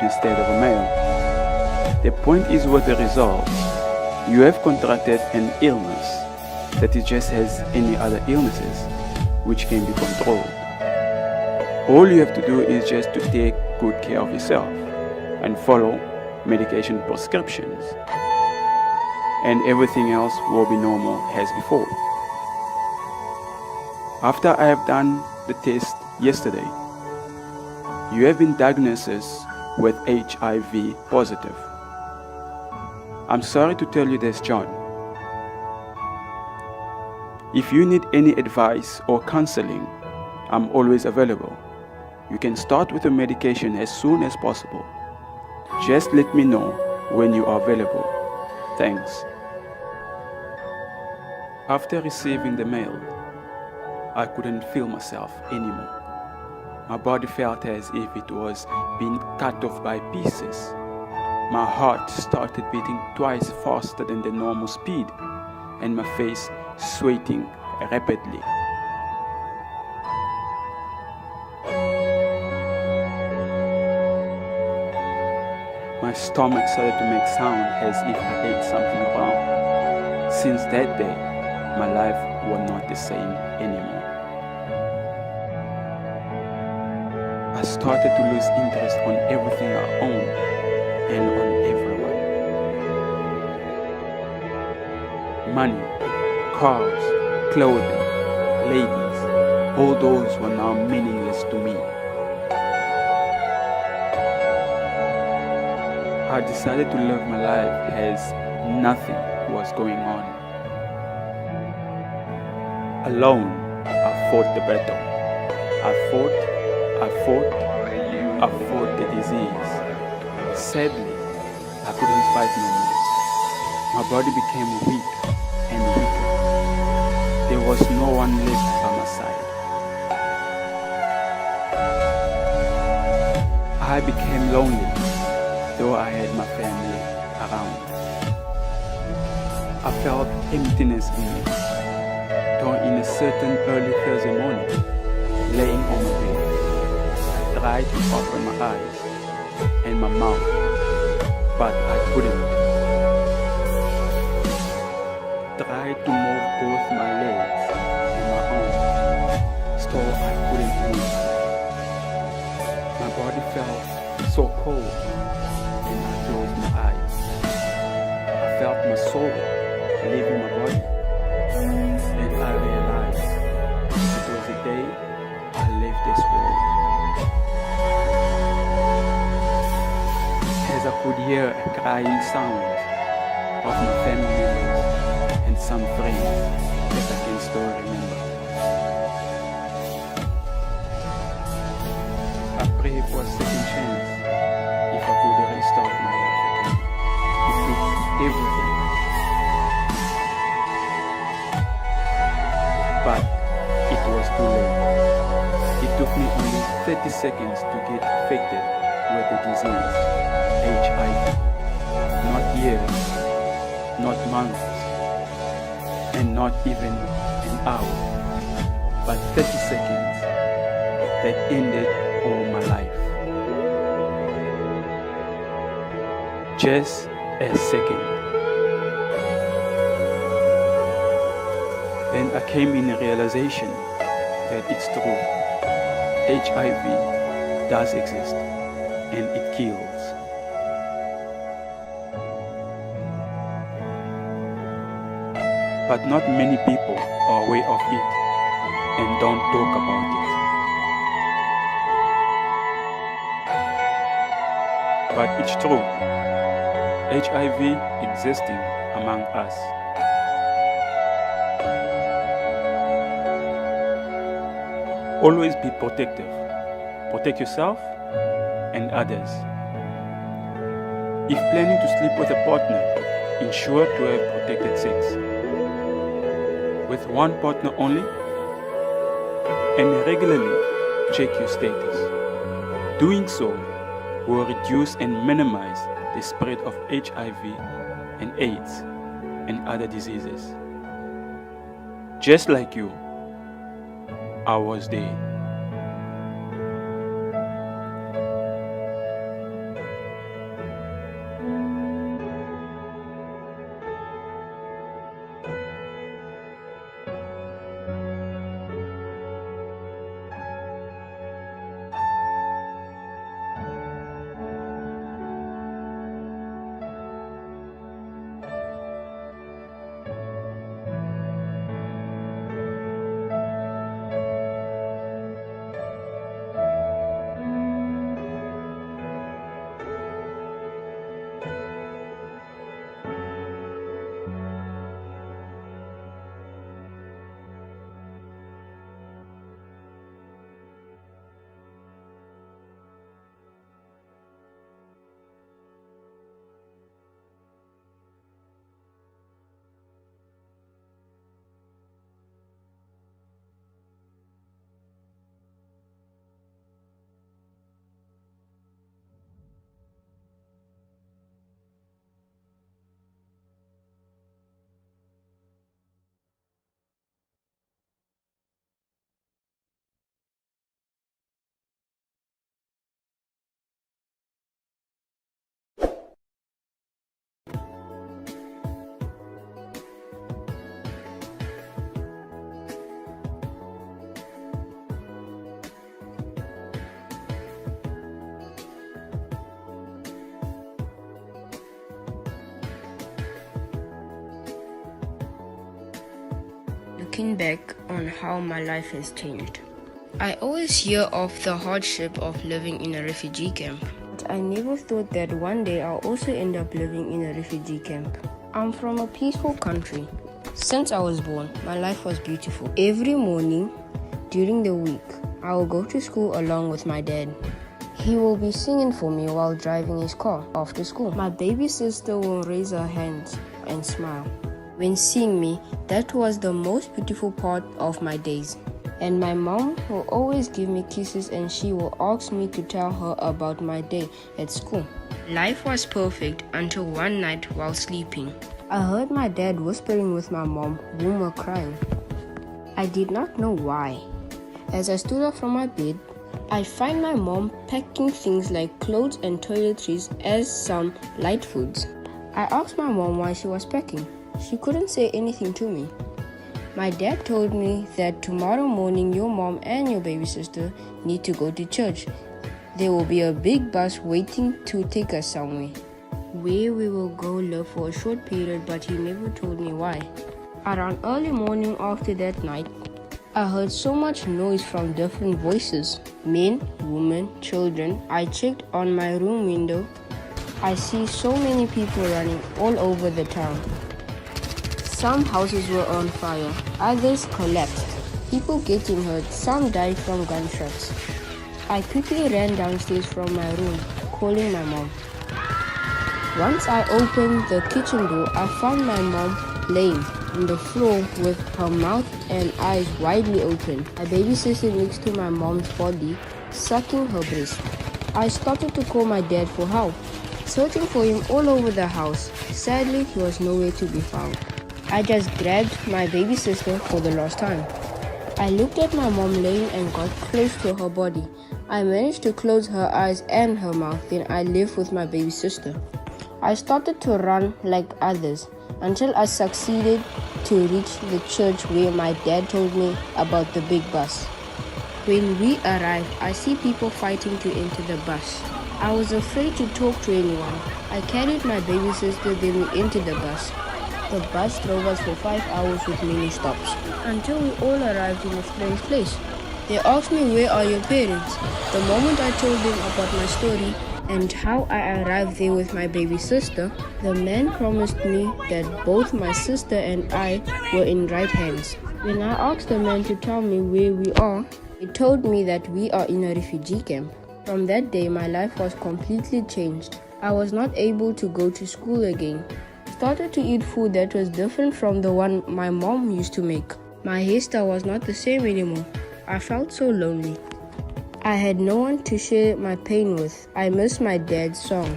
instead of a male. The point is what the result. You have contracted an illness that is just as any other illnesses, which can be controlled. All you have to do is just to take good care of yourself and follow medication prescriptions, and everything else will be normal as before. After I have done the test yesterday, you have been diagnosed with HIV positive. I'm sorry to tell you this, John. If you need any advice or counseling, I'm always available. You can start with the medication as soon as possible. Just let me know when you are available. Thanks. After receiving the mail, I couldn't feel myself anymore. My body felt as if it was being cut off by pieces. My heart started beating twice faster than the normal speed, and my face sweating rapidly. My stomach started to make sound as if I ate something wrong. Since that day, my life was not the same anymore. I started to lose interest on everything I own and on everyone. Money, cars, clothing, ladies, all those were now meaningless to me. I decided to live my life as nothing was going on. Alone, I fought the battle. I fought the disease. Sadly, I couldn't fight no more. My body became weak and weaker. There was no one left by my side. I became lonely, though I had my family around. I felt emptiness in me, though in a certain early Thursday morning, laying on my bed, I tried to open my eyes and my mouth, but I couldn't. Tried to move both my legs and my arms, still I couldn't move. My body felt so cold, and I closed my eyes. I felt my soul leaving my body, and I realized it was the day I left this world. As I could hear a crying sound of my family members and some friends that I can still remember. I prayed for a second chance if I could restart my life again. It took everything. But it was too late. It took me only 30 seconds to get affected with the disease, HIV. Not years, not months, and not even an hour, but 30 seconds that ended all my life. Just a second. Then I came in a realization that it's true. HIV does exist, and it kills. But not many people are aware of it and don't talk about it. But it's true. HIV existing among us. Always be protective. Protect yourself and others. If planning to sleep with a partner, ensure to have protected sex. With one partner only, and regularly check your status. Doing so will reduce and minimize the spread of HIV and AIDS and other diseases. Just like you, I was there. looking back on how my life has changed. I always hear of the hardship of living in a refugee camp, but I never thought that one day I'll also end up living in a refugee camp. I'm from a peaceful country. Since I was born, my life was beautiful. Every morning during the week, I will go to school along with my dad. He will be singing for me while driving his car after school. My baby sister will raise her hands and smile when seeing me. That was the most beautiful part of my days. And my mom will always give me kisses, and she will ask me to tell her about my day at school. Life was perfect until one night while sleeping. I heard my dad whispering with my mom, whom were crying. I did not know why. As I stood up from my bed, I find my mom packing things like clothes and toiletries as some light foods. I asked my mom why she was packing. She couldn't say anything to me. My dad told me that tomorrow morning your mom and your baby sister need to go to church. There will be a big bus waiting to take us somewhere, where we will go live for a short period, but he never told me why. Around early morning after that night, I heard so much noise from different voices. Men, women, children. I checked on my room window. I see so many people running all over the town. Some houses were on fire, others collapsed. People getting hurt, some died from gunshots. I quickly ran downstairs from my room, calling my mom. Once I opened the kitchen door, I found my mom laying on the floor with her mouth and eyes widely open. My baby sister next to my mom's body, sucking her breast. I started to call my dad for help, searching for him all over the house. Sadly, he was nowhere to be found. I just grabbed my baby sister for the last time. I looked at my mom laying and got close to her body. I managed to close her eyes and her mouth, then I left with my baby sister. I started to run like others until I succeeded to reach the church where my dad told me about the big bus. When we arrived, I see people fighting to enter the bus. I was afraid to talk to anyone. I carried my baby sister, then we entered the bus. The bus drove us for 5 hours with many stops, until we all arrived in a strange place. They asked me, where are your parents? The moment I told them about my story and how I arrived there with my baby sister, the man promised me that both my sister and I were in right hands. When I asked the man to tell me where we are, he told me that we are in a refugee camp. From that day, my life was completely changed. I was not able to go to school again. Started to eat food that was different from the one my mom used to make. My hairstyle was not the same anymore. I felt so lonely. I had no one to share my pain with. I miss my dad's song.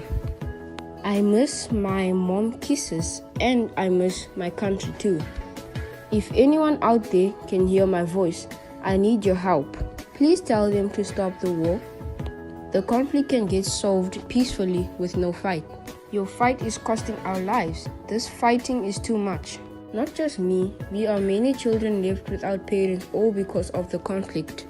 I miss my mom kisses, and I miss my country too. If anyone out there can hear my voice, I need your help. Please tell them to stop the war. The conflict can get solved peacefully with no fight. Your fight is costing our lives. This fighting is too much. Not just me, we are many children left without parents, all because of the conflict.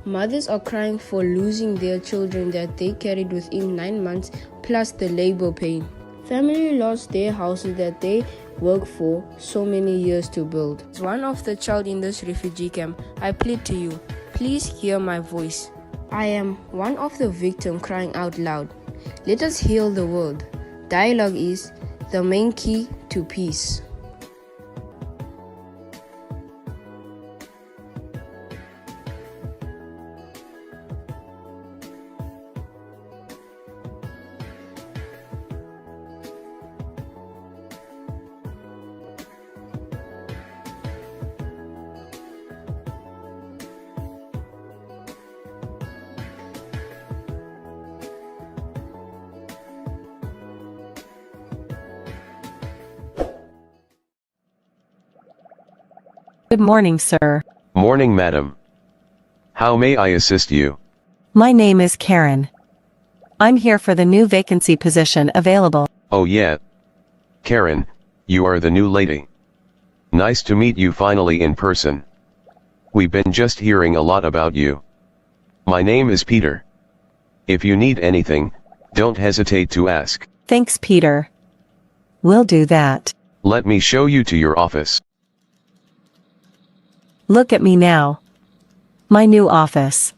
Mothers are crying for losing their children that they carried within 9 months, plus the labor pain. Family lost their houses that they worked for so many years to build. As one of the child in this refugee camp, I plead to you, please hear my voice. I am one of the victims crying out loud. Let us heal the world. Dialogue is the main key to peace. Good morning, sir. Morning, madam. How may I assist you? My name is Karen. I'm here for the new vacancy position available. Oh yeah. Karen, you are the new lady. Nice to meet you finally in person. We've been just hearing a lot about you. My name is Peter. If you need anything, don't hesitate to ask. Thanks, Peter. We'll do that. Let me show you to your office. Look at me now. My new office.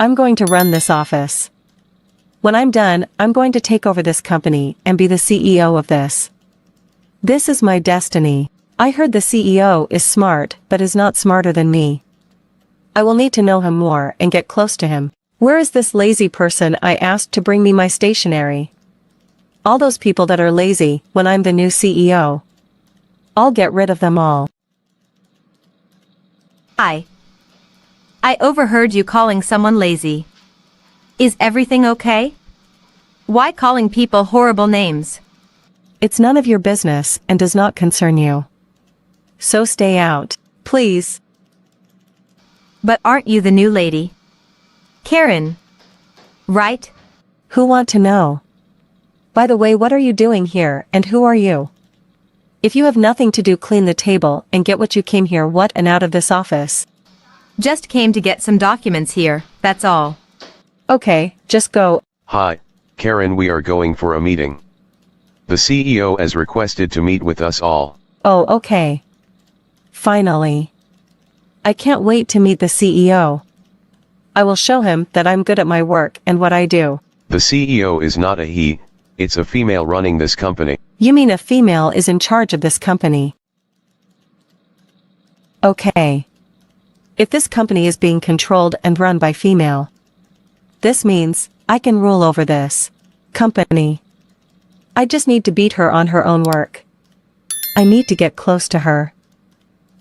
I'm going to run this office. When I'm done, I'm going to take over this company and be the CEO of this. This is my destiny. I heard the CEO is smart but is not smarter than me. I will need to know him more and get close to him. Where is this lazy person I asked to bring me my stationery? All those people that are lazy when I'm the new CEO. I'll get rid of them all. Hi. I overheard you calling someone lazy. Is everything okay? Why calling people horrible names? It's none of your business and does not concern you. So stay out, please. But aren't you the new lady? Karen. Right? Who want to know? By the way, what are you doing here and who are you? If you have nothing to do, clean the table and get what you came here what and out of this office. Just came to get some documents here, that's all. Okay, just go. Hi, Karen, we are going for a meeting. The CEO has requested to meet with us all. Oh, okay. Finally. I can't wait to meet the CEO. I will show him that I'm good at my work and what I do. The CEO is not a he, it's a female running this company. You mean a female is in charge of this company? Okay. If this company is being controlled and run by female, this means I can rule over this company. I just need to beat her on her own work. I need to get close to her.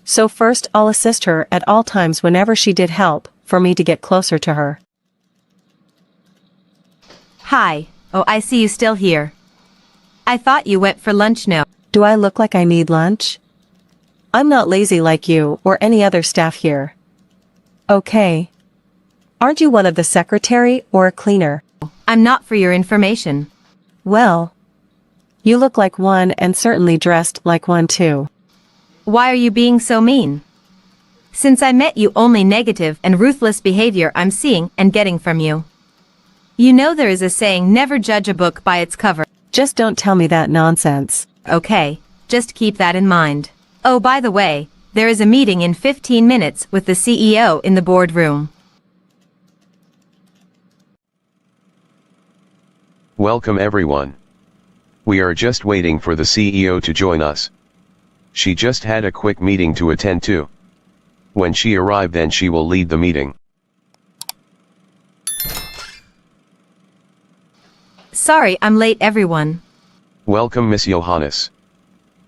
So first I'll assist her at all times whenever she did help for me to get closer to her. Hi. Oh, I see you still here. I thought you went for lunch now. Do I look like I need lunch? I'm not lazy like you or any other staff here. Okay. Aren't you one of the secretary or a cleaner? I'm not, for your information. Well, you look like one and certainly dressed like one too. Why are you being so mean? Since I met you, only negative and ruthless behavior I'm seeing and getting from you. You know there is a saying, never judge a book by its cover. Just don't tell me that nonsense. Okay, just keep that in mind. Oh, by the way, there is a meeting in 15 minutes with the CEO in the boardroom. Welcome everyone. We are just waiting for the CEO to join us. She just had a quick meeting to attend to. When she arrived, then she will lead the meeting. Sorry, I'm late everyone. Welcome Miss Johannes.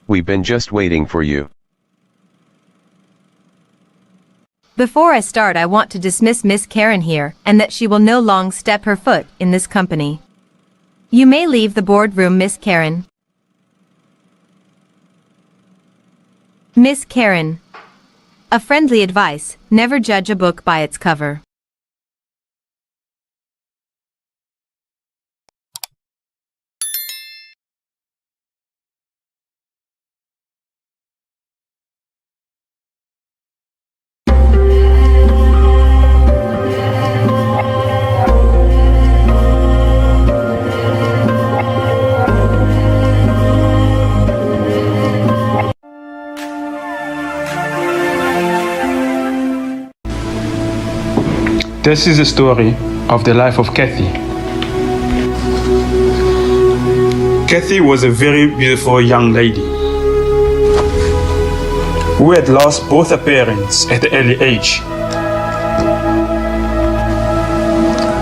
We've been just waiting for you. Before I start, I want to dismiss Miss Karen here, and that she will no longer step her foot in this company. You may leave the boardroom, Miss Karen. Miss Karen. A friendly advice, never judge a book by its cover. This is the story of the life of Kathy. Kathy was a very beautiful young lady who had lost both her parents at an early age.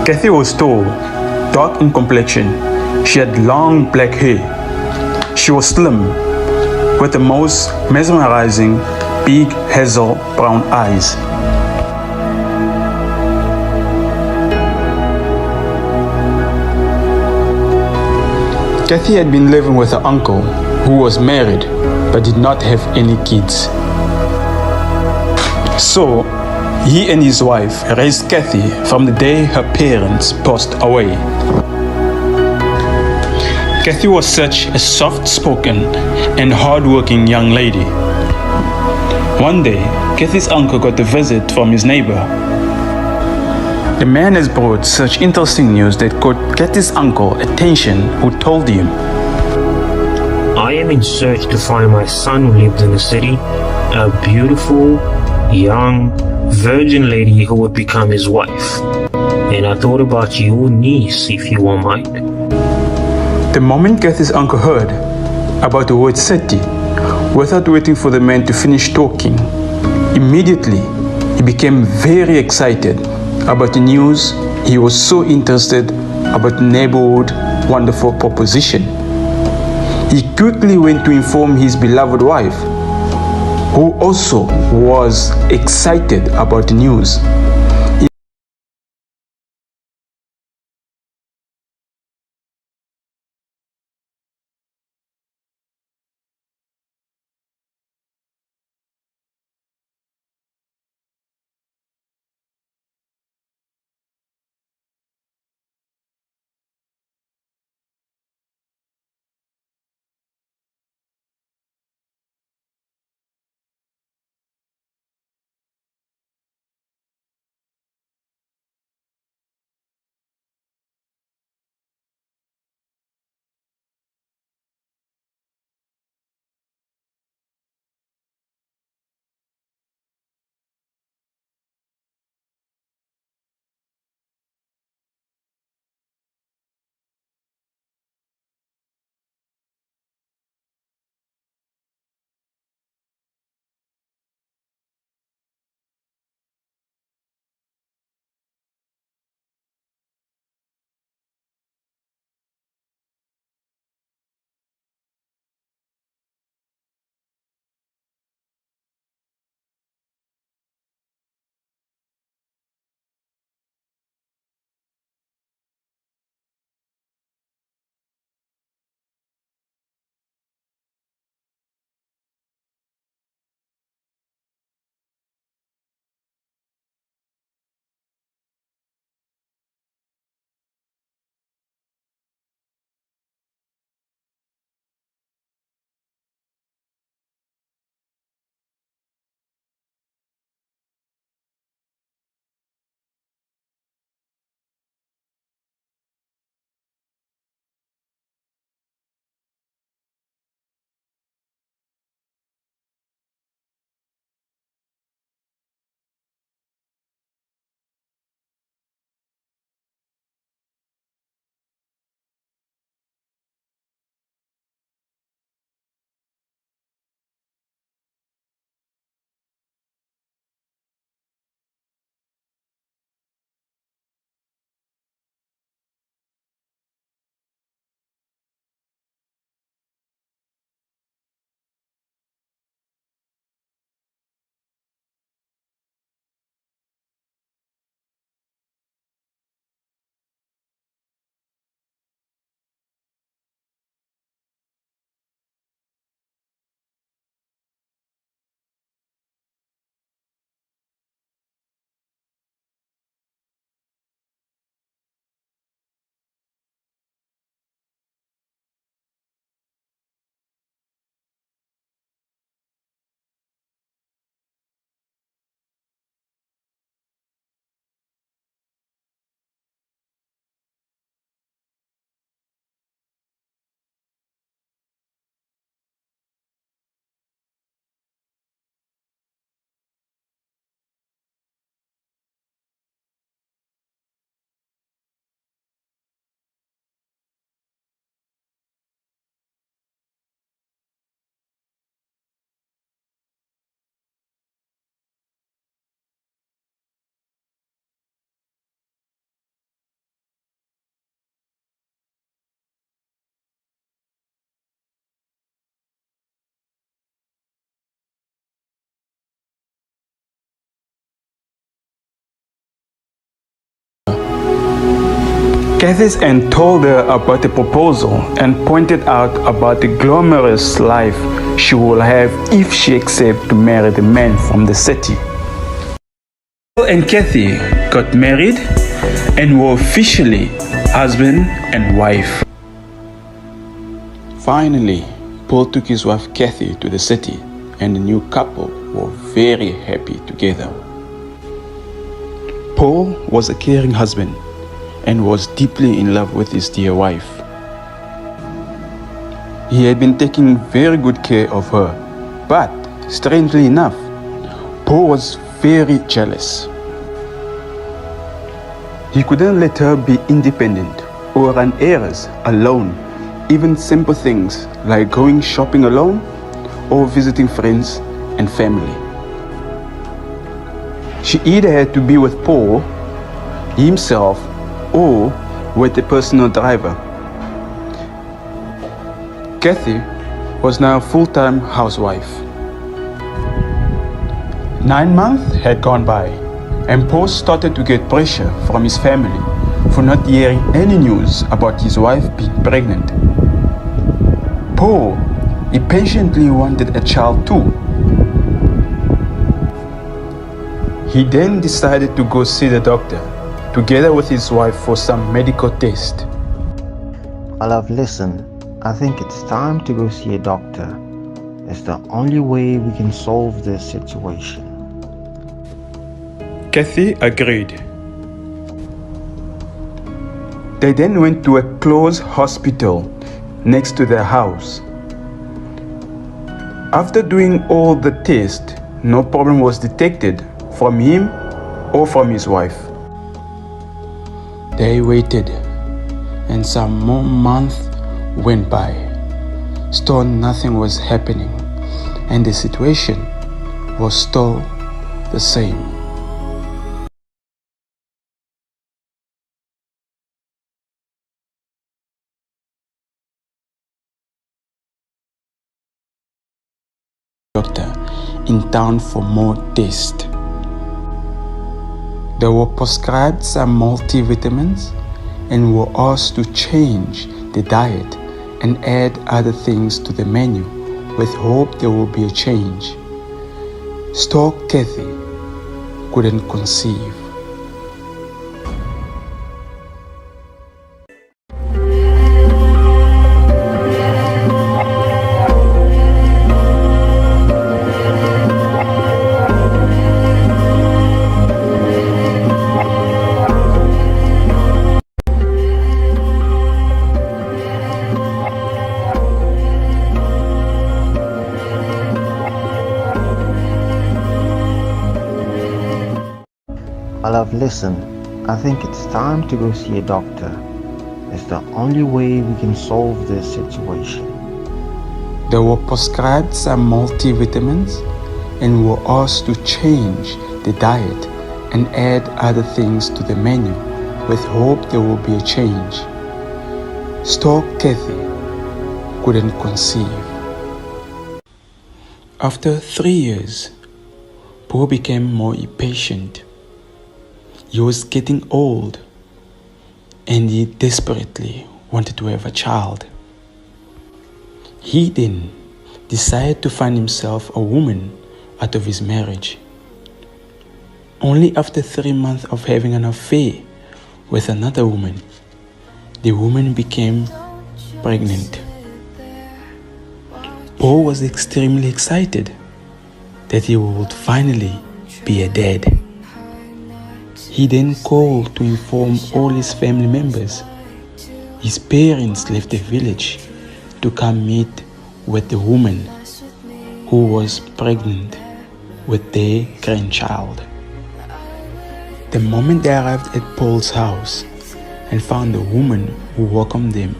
Kathy was tall, dark in complexion. She had long black hair. She was slim, with the most mesmerizing big hazel brown eyes. Kathy had been living with her uncle, who was married but did not have any kids. So, he and his wife raised Kathy from the day her parents passed away. Kathy was such a soft-spoken and hard-working young lady. One day, Kathy's uncle got a visit from his neighbor. The man has brought such interesting news that caught Kathy's uncle attention, who told him, I am in search to find my son who lives in the city, a beautiful, young, virgin lady who would become his wife. And I thought about your niece, if you won't mind. The moment Kathy's uncle heard about the word city, without waiting for the man to finish talking, immediately he became very excited about the news. He was so interested about the neighborhood wonderful proposition. He quickly went to inform his beloved wife, who also was excited about the news. Kathy's aunt told her about the proposal and pointed out about the glamorous life she will have if she accepts to marry the man from the city. Paul and Kathy got married and were officially husband and wife. Finally, Paul took his wife Kathy to the city, and the new couple were very happy together. Paul was a caring husband and was deeply in love with his dear wife. He had been taking very good care of her, but strangely enough, Paul was very jealous. He couldn't let her be independent or run errands alone, even simple things like going shopping alone or visiting friends and family. She either had to be with Paul himself or with a personal driver. Kathy was now a full-time housewife. 9 months had gone by, and Paul started to get pressure from his family for not hearing any news about his wife being pregnant. Paul impatiently wanted a child too. He then decided to go see the doctor, together with his wife, for some medical test. My love, listen, I think it's time to go see a doctor. It's the only way we can solve this situation. Kathy agreed. They then went to a closed hospital next to their house. After doing all the tests, no problem was detected from him or from his wife. They waited, and some more months went by. Still nothing was happening, and the situation was still the same. Doctor in town for more tests. They were prescribed some multivitamins and were asked to change the diet and add other things to the menu with hope there will be a change. Still, Kathy couldn't conceive. My love, listen, I think it's time to go see a doctor. It's the only way we can solve this situation. They were prescribed some multivitamins and were asked to change the diet and add other things to the menu with hope there will be a change. Still, Kathy couldn't conceive. After 3 years, Paul became more impatient. He was getting old, and he desperately wanted to have a child. He then decided to find himself a woman out of his marriage. Only after 3 months of having an affair with another woman, the woman became pregnant. Paul was extremely excited that he would finally be a dad. He then called to inform all his family members. His parents left the village to come meet with the woman who was pregnant with their grandchild. The moment they arrived at Paul's house and found the woman who welcomed them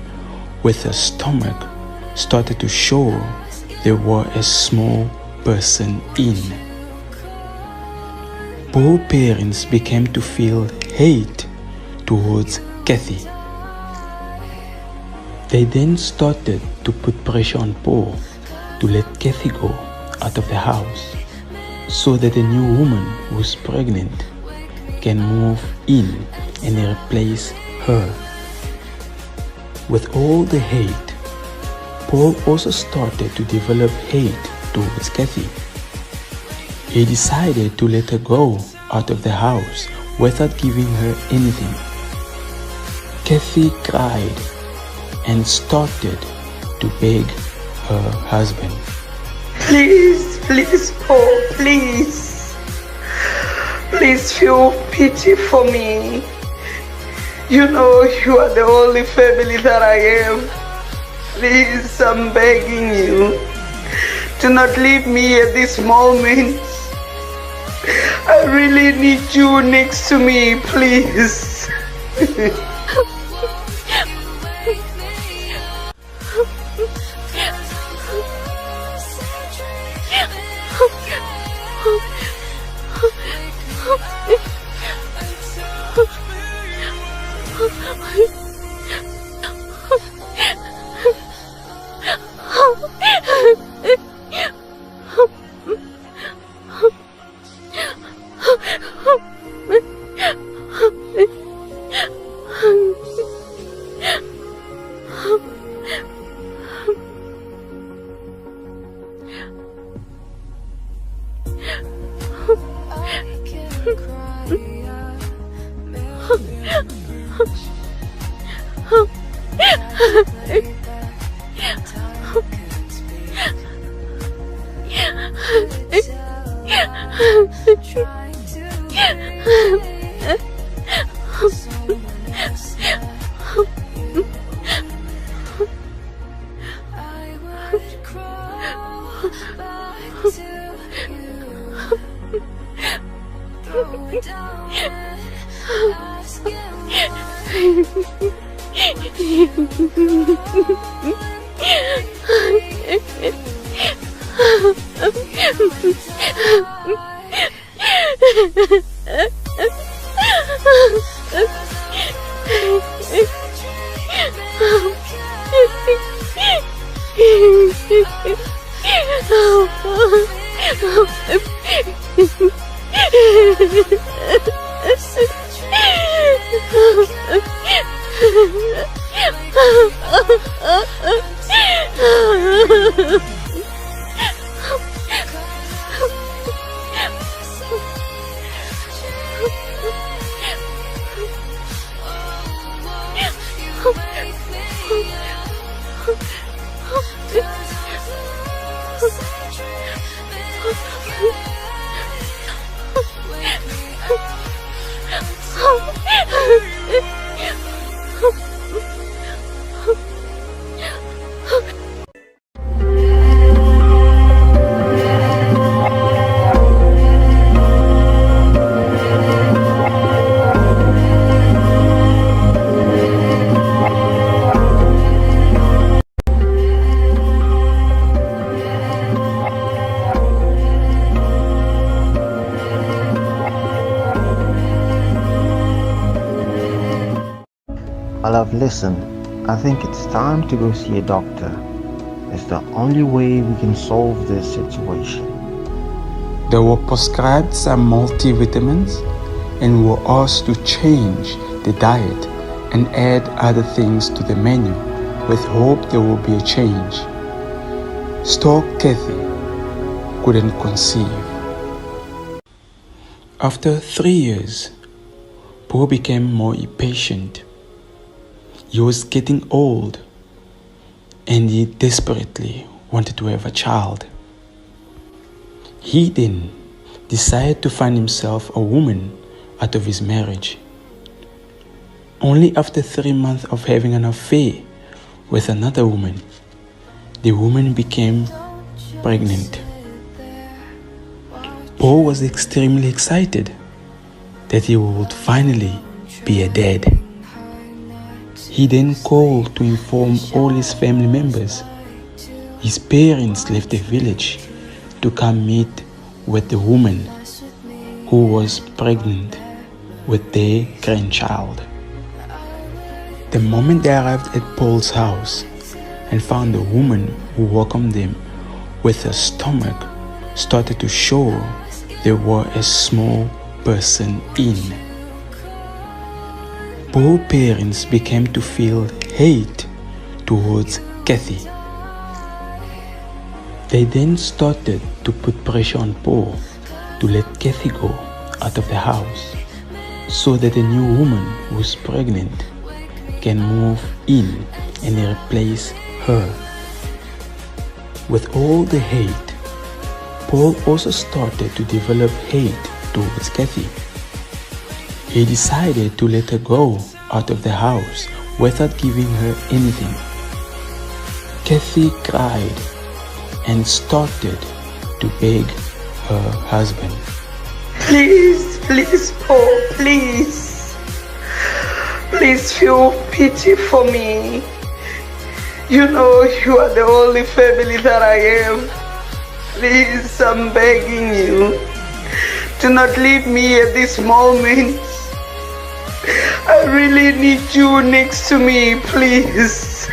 with her stomach started to show there was a small person in. Paul's parents began to feel hate towards Kathy. They then started to put pressure on Paul to let Kathy go out of the house so that the new woman who's pregnant can move in and replace her. With all the hate, Paul also started to develop hate towards Kathy. He decided to let her go out of the house without giving her anything. Kathy cried and started to beg her husband. Please, please, Paul, please. Please feel pity for me. You know you are the only family that I am. Please, I'm begging you. Do not leave me at this moment. really need you next to me, please. My love, listen, I think it's time to go see a doctor. It's the only way we can solve this situation. They were prescribed some multivitamins and were asked to change the diet and add other things to the menu with hope there will be a change. Still, Kathy couldn't conceive. After 3 years, Paul became more impatient. He was getting old and he desperately wanted to have a child. He then decided to find himself a woman out of his marriage. Only after 3 months of having an affair with another woman, the woman became pregnant. Paul was extremely excited that he would finally be a dad. He then called to inform all his family members. His parents left the village to come meet with the woman who was pregnant with their grandchild. The moment they arrived at Paul's house and found the woman who welcomed them with her stomach started to show there was a small person in. Paul's parents began to feel hate towards Kathy. They then started to put pressure on Paul to let Kathy go out of the house so that the new woman who's pregnant can move in and replace her. With all the hate, Paul also started to develop hate towards Kathy. He decided to let her go out of the house without giving her anything. Kathy cried and started to beg her husband. Please, Paul, please. Please feel pity for me. You know you are the only family that I am. Please, I'm begging you. Do not leave me at this moment. I really need you next to me, please.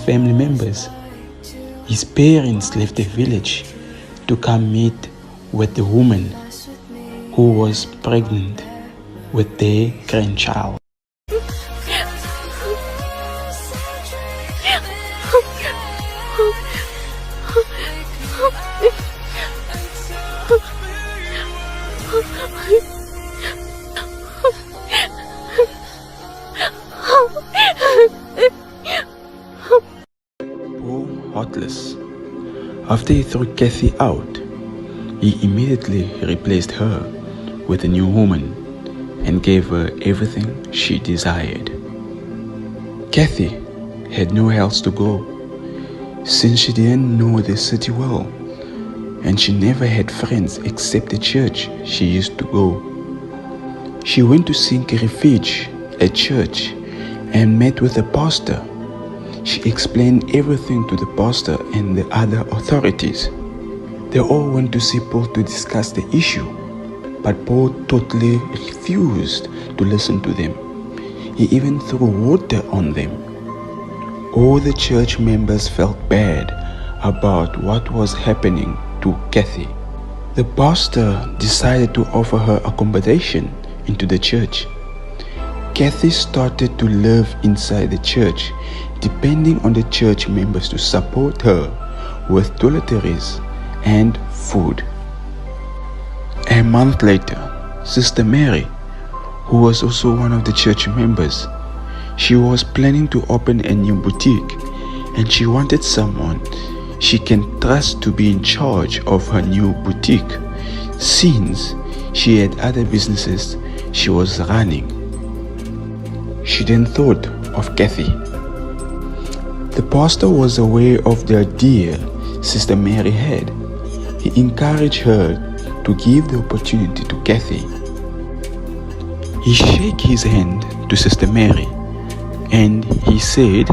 Family members. His parents left the village to come meet with the woman who was pregnant with their grandchild. Heartless. After he threw Kathy out, he immediately replaced her with a new woman and gave her everything she desired. Kathy had nowhere else to go since she didn't know the city well, and she never had friends except the church she used to go. She went to seek refuge at church and met with the pastor. She explained everything to the pastor and the other authorities. They all went to see Paul to discuss the issue, but Paul totally refused to listen to them. He even threw water on them. All the church members felt bad about what was happening to Kathy. The pastor decided to offer her accommodation into the church. Kathy started to live inside the church, depending on the church members to support her with toiletries and food. A month later, Sister Mary, who was also one of the church members, she was planning to open a new boutique, and she wanted someone she can trust to be in charge of her new boutique, since she had other businesses she was running. She then thought of Kathy. The pastor was aware of the idea Sister Mary had. He encouraged her to give the opportunity to Kathy. He shook his hand to Sister Mary and he said,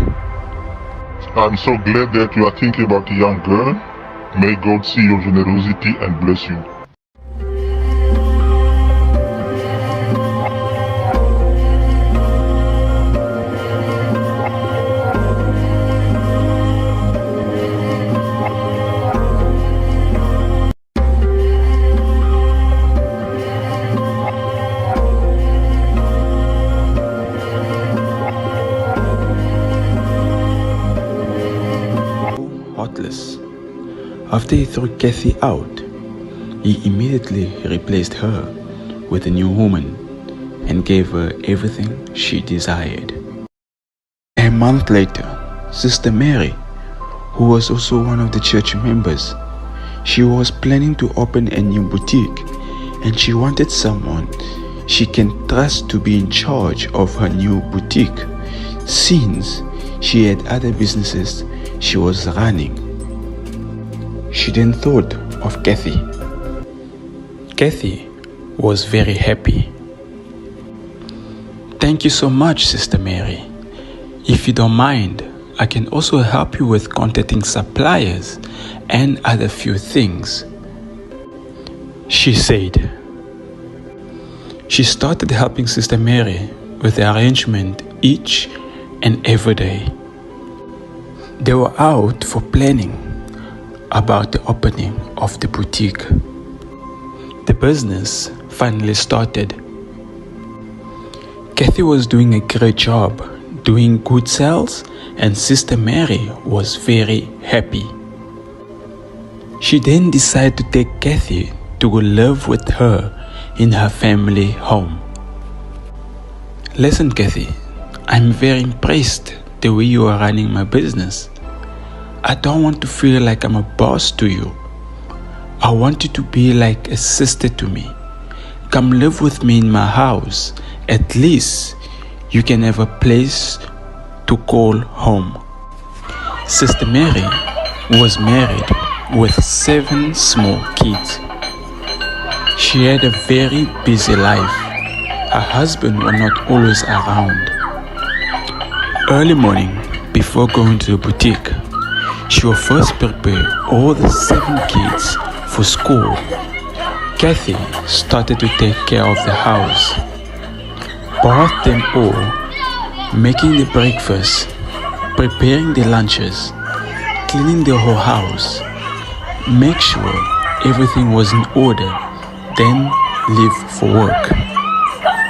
I'm so glad that you are thinking about the young girl. May God see your generosity and bless you. Heartless. After he threw Kathy out, he immediately replaced her with a new woman and gave her everything she desired. A month later, Sister Mary, who was also one of the church members, she was planning to open a new boutique and she wanted someone she can trust to be in charge of her new boutique, since she had other businesses she was running. She then thought of Kathy. Kathy was very happy. Thank you so much, Sister Mary. If you don't mind, I can also help you with contacting suppliers and other few things, she said. She started helping Sister Mary with the arrangement each and every day. They were out for planning about the opening of the boutique. The business finally started. Kathy was doing a great job, doing good sales, and Sister Mary was very happy. She then decided to take Kathy to go live with her in her family home. Listen, Kathy, I'm very impressed the way you are running my business. I don't want to feel like I'm a boss to you. I want you to be like a sister to me. Come live with me in my house. At least you can have a place to call home. Sister Mary was married with 7 small kids. She had a very busy life. Her husband was not always around. Early morning, before going to the boutique, she will first prepare all the 7 kids for school. Kathy started to take care of the house, bathed them all, making the breakfast, preparing the lunches, cleaning the whole house, make sure everything was in order, then leave for work.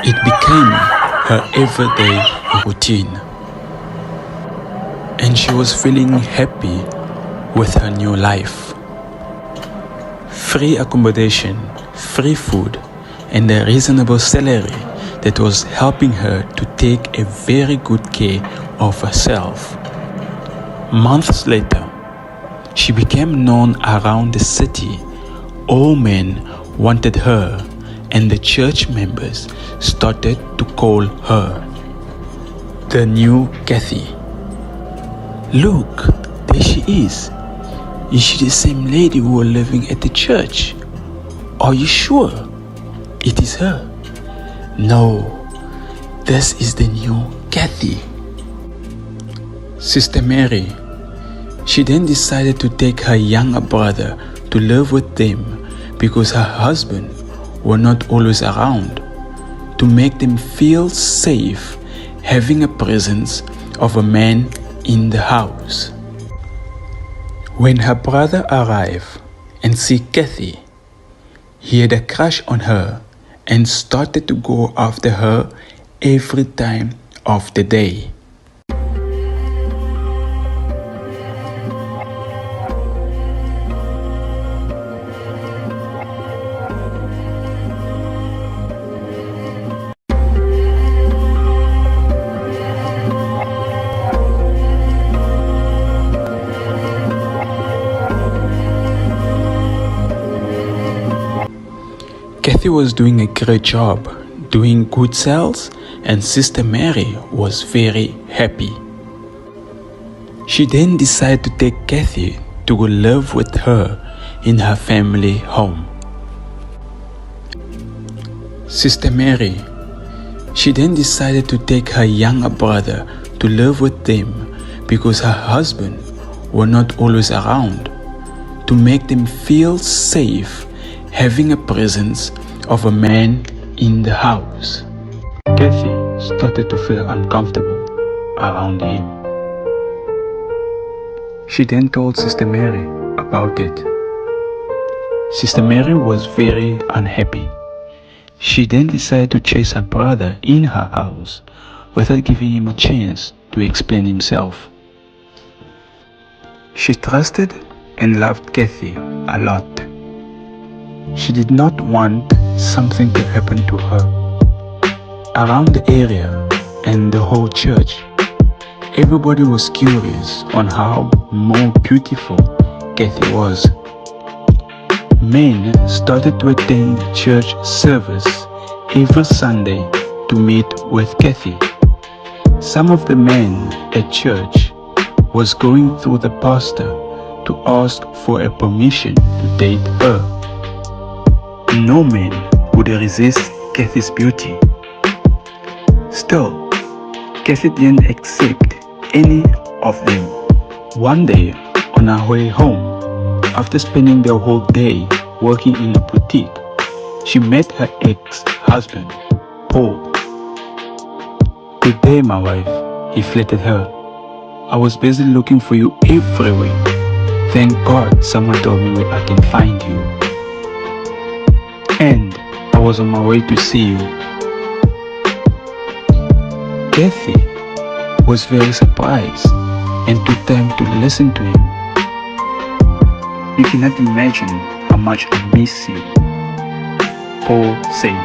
It became her everyday routine, and she was feeling happy with her new life. Free accommodation, free food, and a reasonable salary that was helping her to take a very good care of herself. Months later, she became known around the city. All men wanted her, and the church members started to call her the new Kathy. Look, there she is. Is she the same lady who was living at the church? Are you sure it is her? No, this is the new Kathy. Sister Mary, she then decided to take her younger brother to live with them because her husband was not always around, to make them feel safe having a presence of a man in the house. When her brother arrived and see Kathy, he had a crush on her and started to go after her every time of the day. Kathy was doing a great job, doing good sales, and Sister Mary was very happy. She then decided to take Kathy to go live with her in her family home. Sister Mary, she then decided to take her younger brother to live with them because her husband were not always around, to make them feel safe having a presence of a man in the house. Kathy started to feel uncomfortable around him. She then told Sister Mary about it. Sister Mary was very unhappy. She then decided to chase her brother in her house without giving him a chance to explain himself. She trusted and loved Kathy a lot. She did not want something to happen to her. Around the area and the whole church, everybody was curious on how more beautiful Kathy was. Men started to attend church service every Sunday to meet with Kathy. Some of the men at church was going through the pastor to ask for a permission to date her. No man would resist Kathy's beauty. Still, Kathy didn't accept any of them. One day, on her way home, after spending the whole day working in a boutique, she met her ex-husband, Paul. "Good day, my wife," he flattered her. "I was busy looking for you everywhere. Thank God someone told me where I can find you. And I was on my way to see you." Kathy was very surprised and took time to listen to him. "You cannot imagine how much I miss you," Paul said.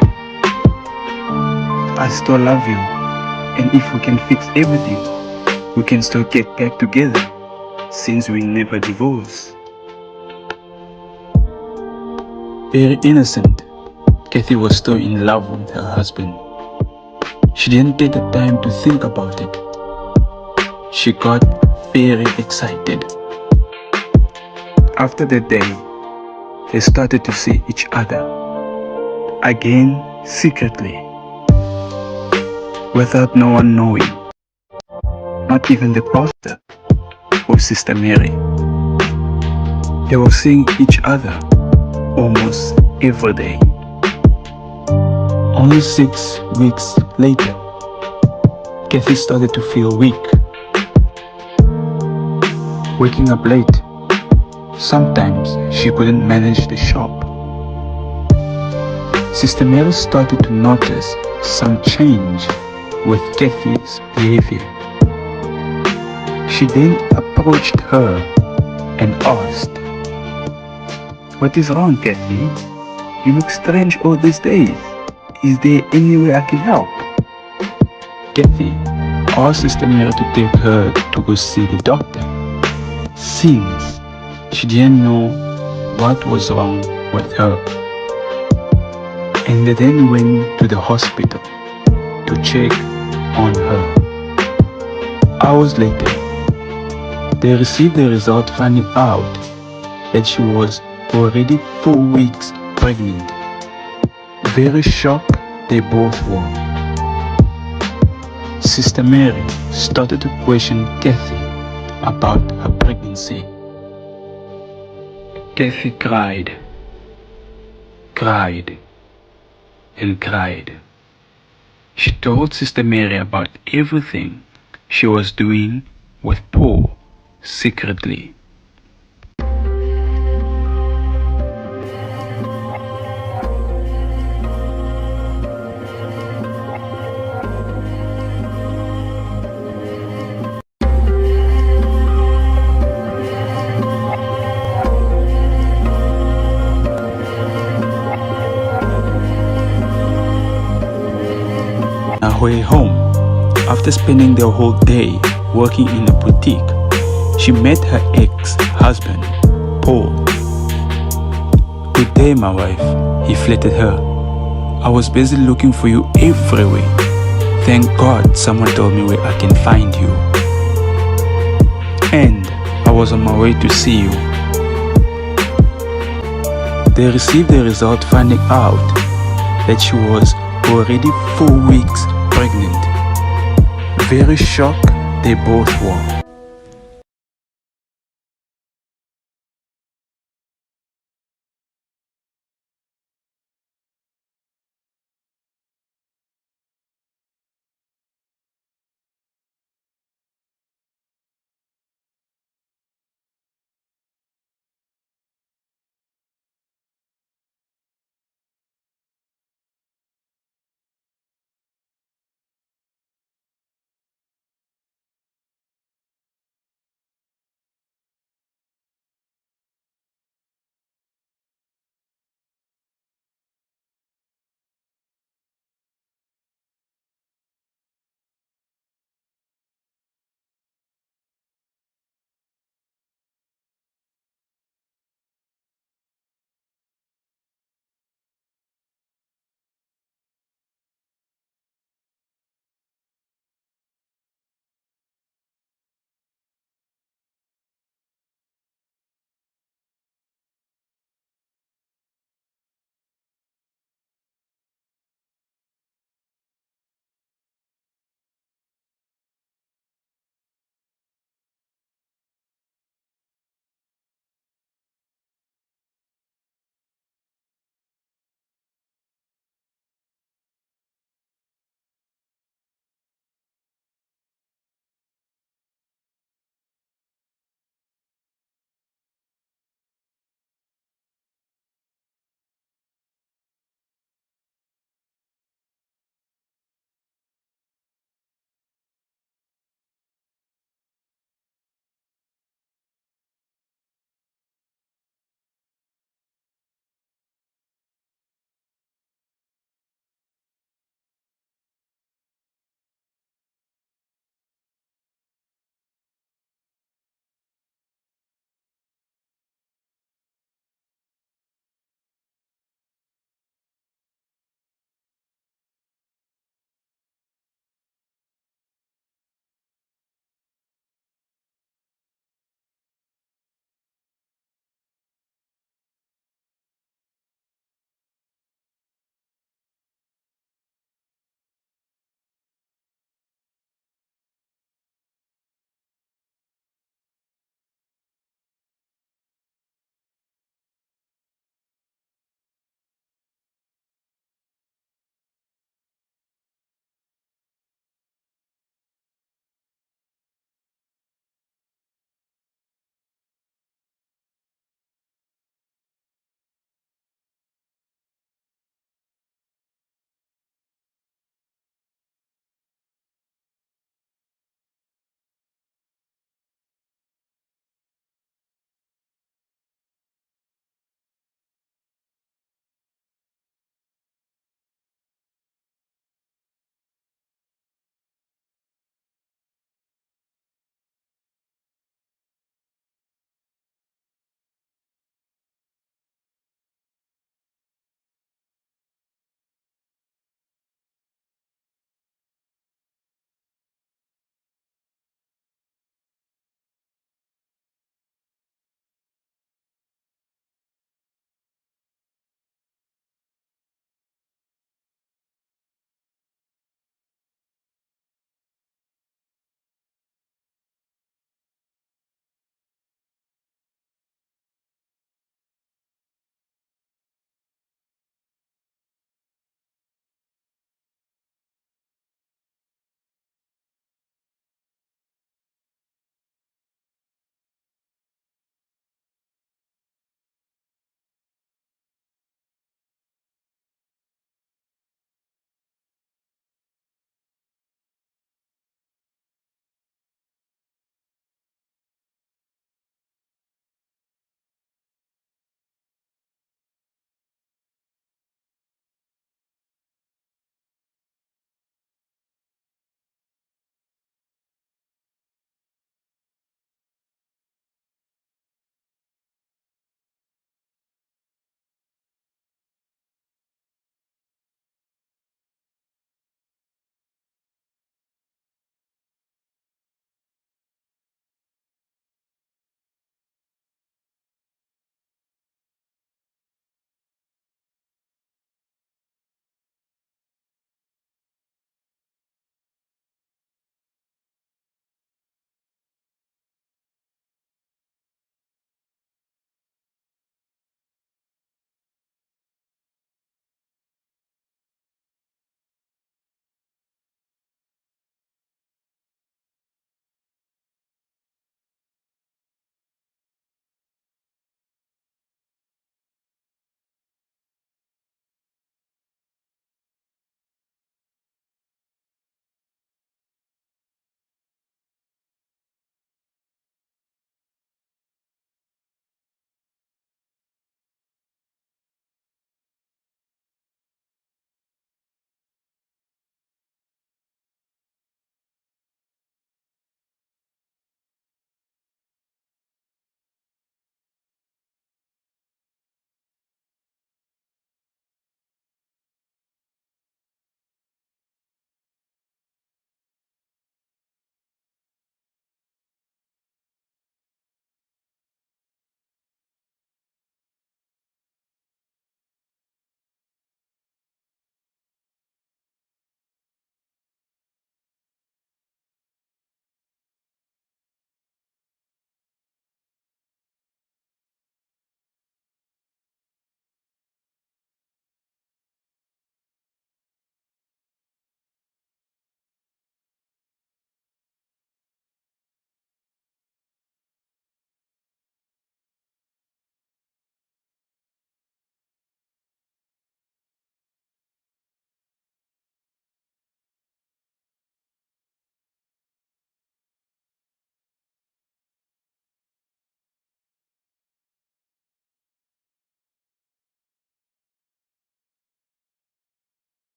"I still love you, and if we can fix everything, we can still get back together, since we never divorce." Very innocent, Kathy was still in love with her husband. She didn't take the time to think about it. She got very excited. After that day, they started to see each other again secretly, without no one knowing, not even the pastor or Sister Mary. They were seeing each other almost every day. Only 6 weeks later, Kathy started to feel weak, waking up late. Sometimes she couldn't manage the shop. Sister Mary started to notice some change with Kathy's behavior. She then approached her and asked, "What is wrong, Kathy? You look strange all these days. Is there any way I can help?" Kathy asked Sister Mary to take her to go see the doctor, since she didn't know what was wrong with her. And they then went to the hospital to check on her. Hours later, they received the result finding out that she was already 4 weeks pregnant. Very shocked they both were. Sister Mary started to question Kathy about her pregnancy. Kathy cried, and cried. She told Sister Mary about everything she was doing with Paul secretly. On her way home, after spending the whole day working in a boutique, she met her ex-husband, Paul. "Good day, my wife," he flattered her. I was busy looking for you everywhere. Thank God someone told me where I can find you. And I was on my way to see you. They received the result finding out that she was already 4 weeks pregnant. Very shocked they both were.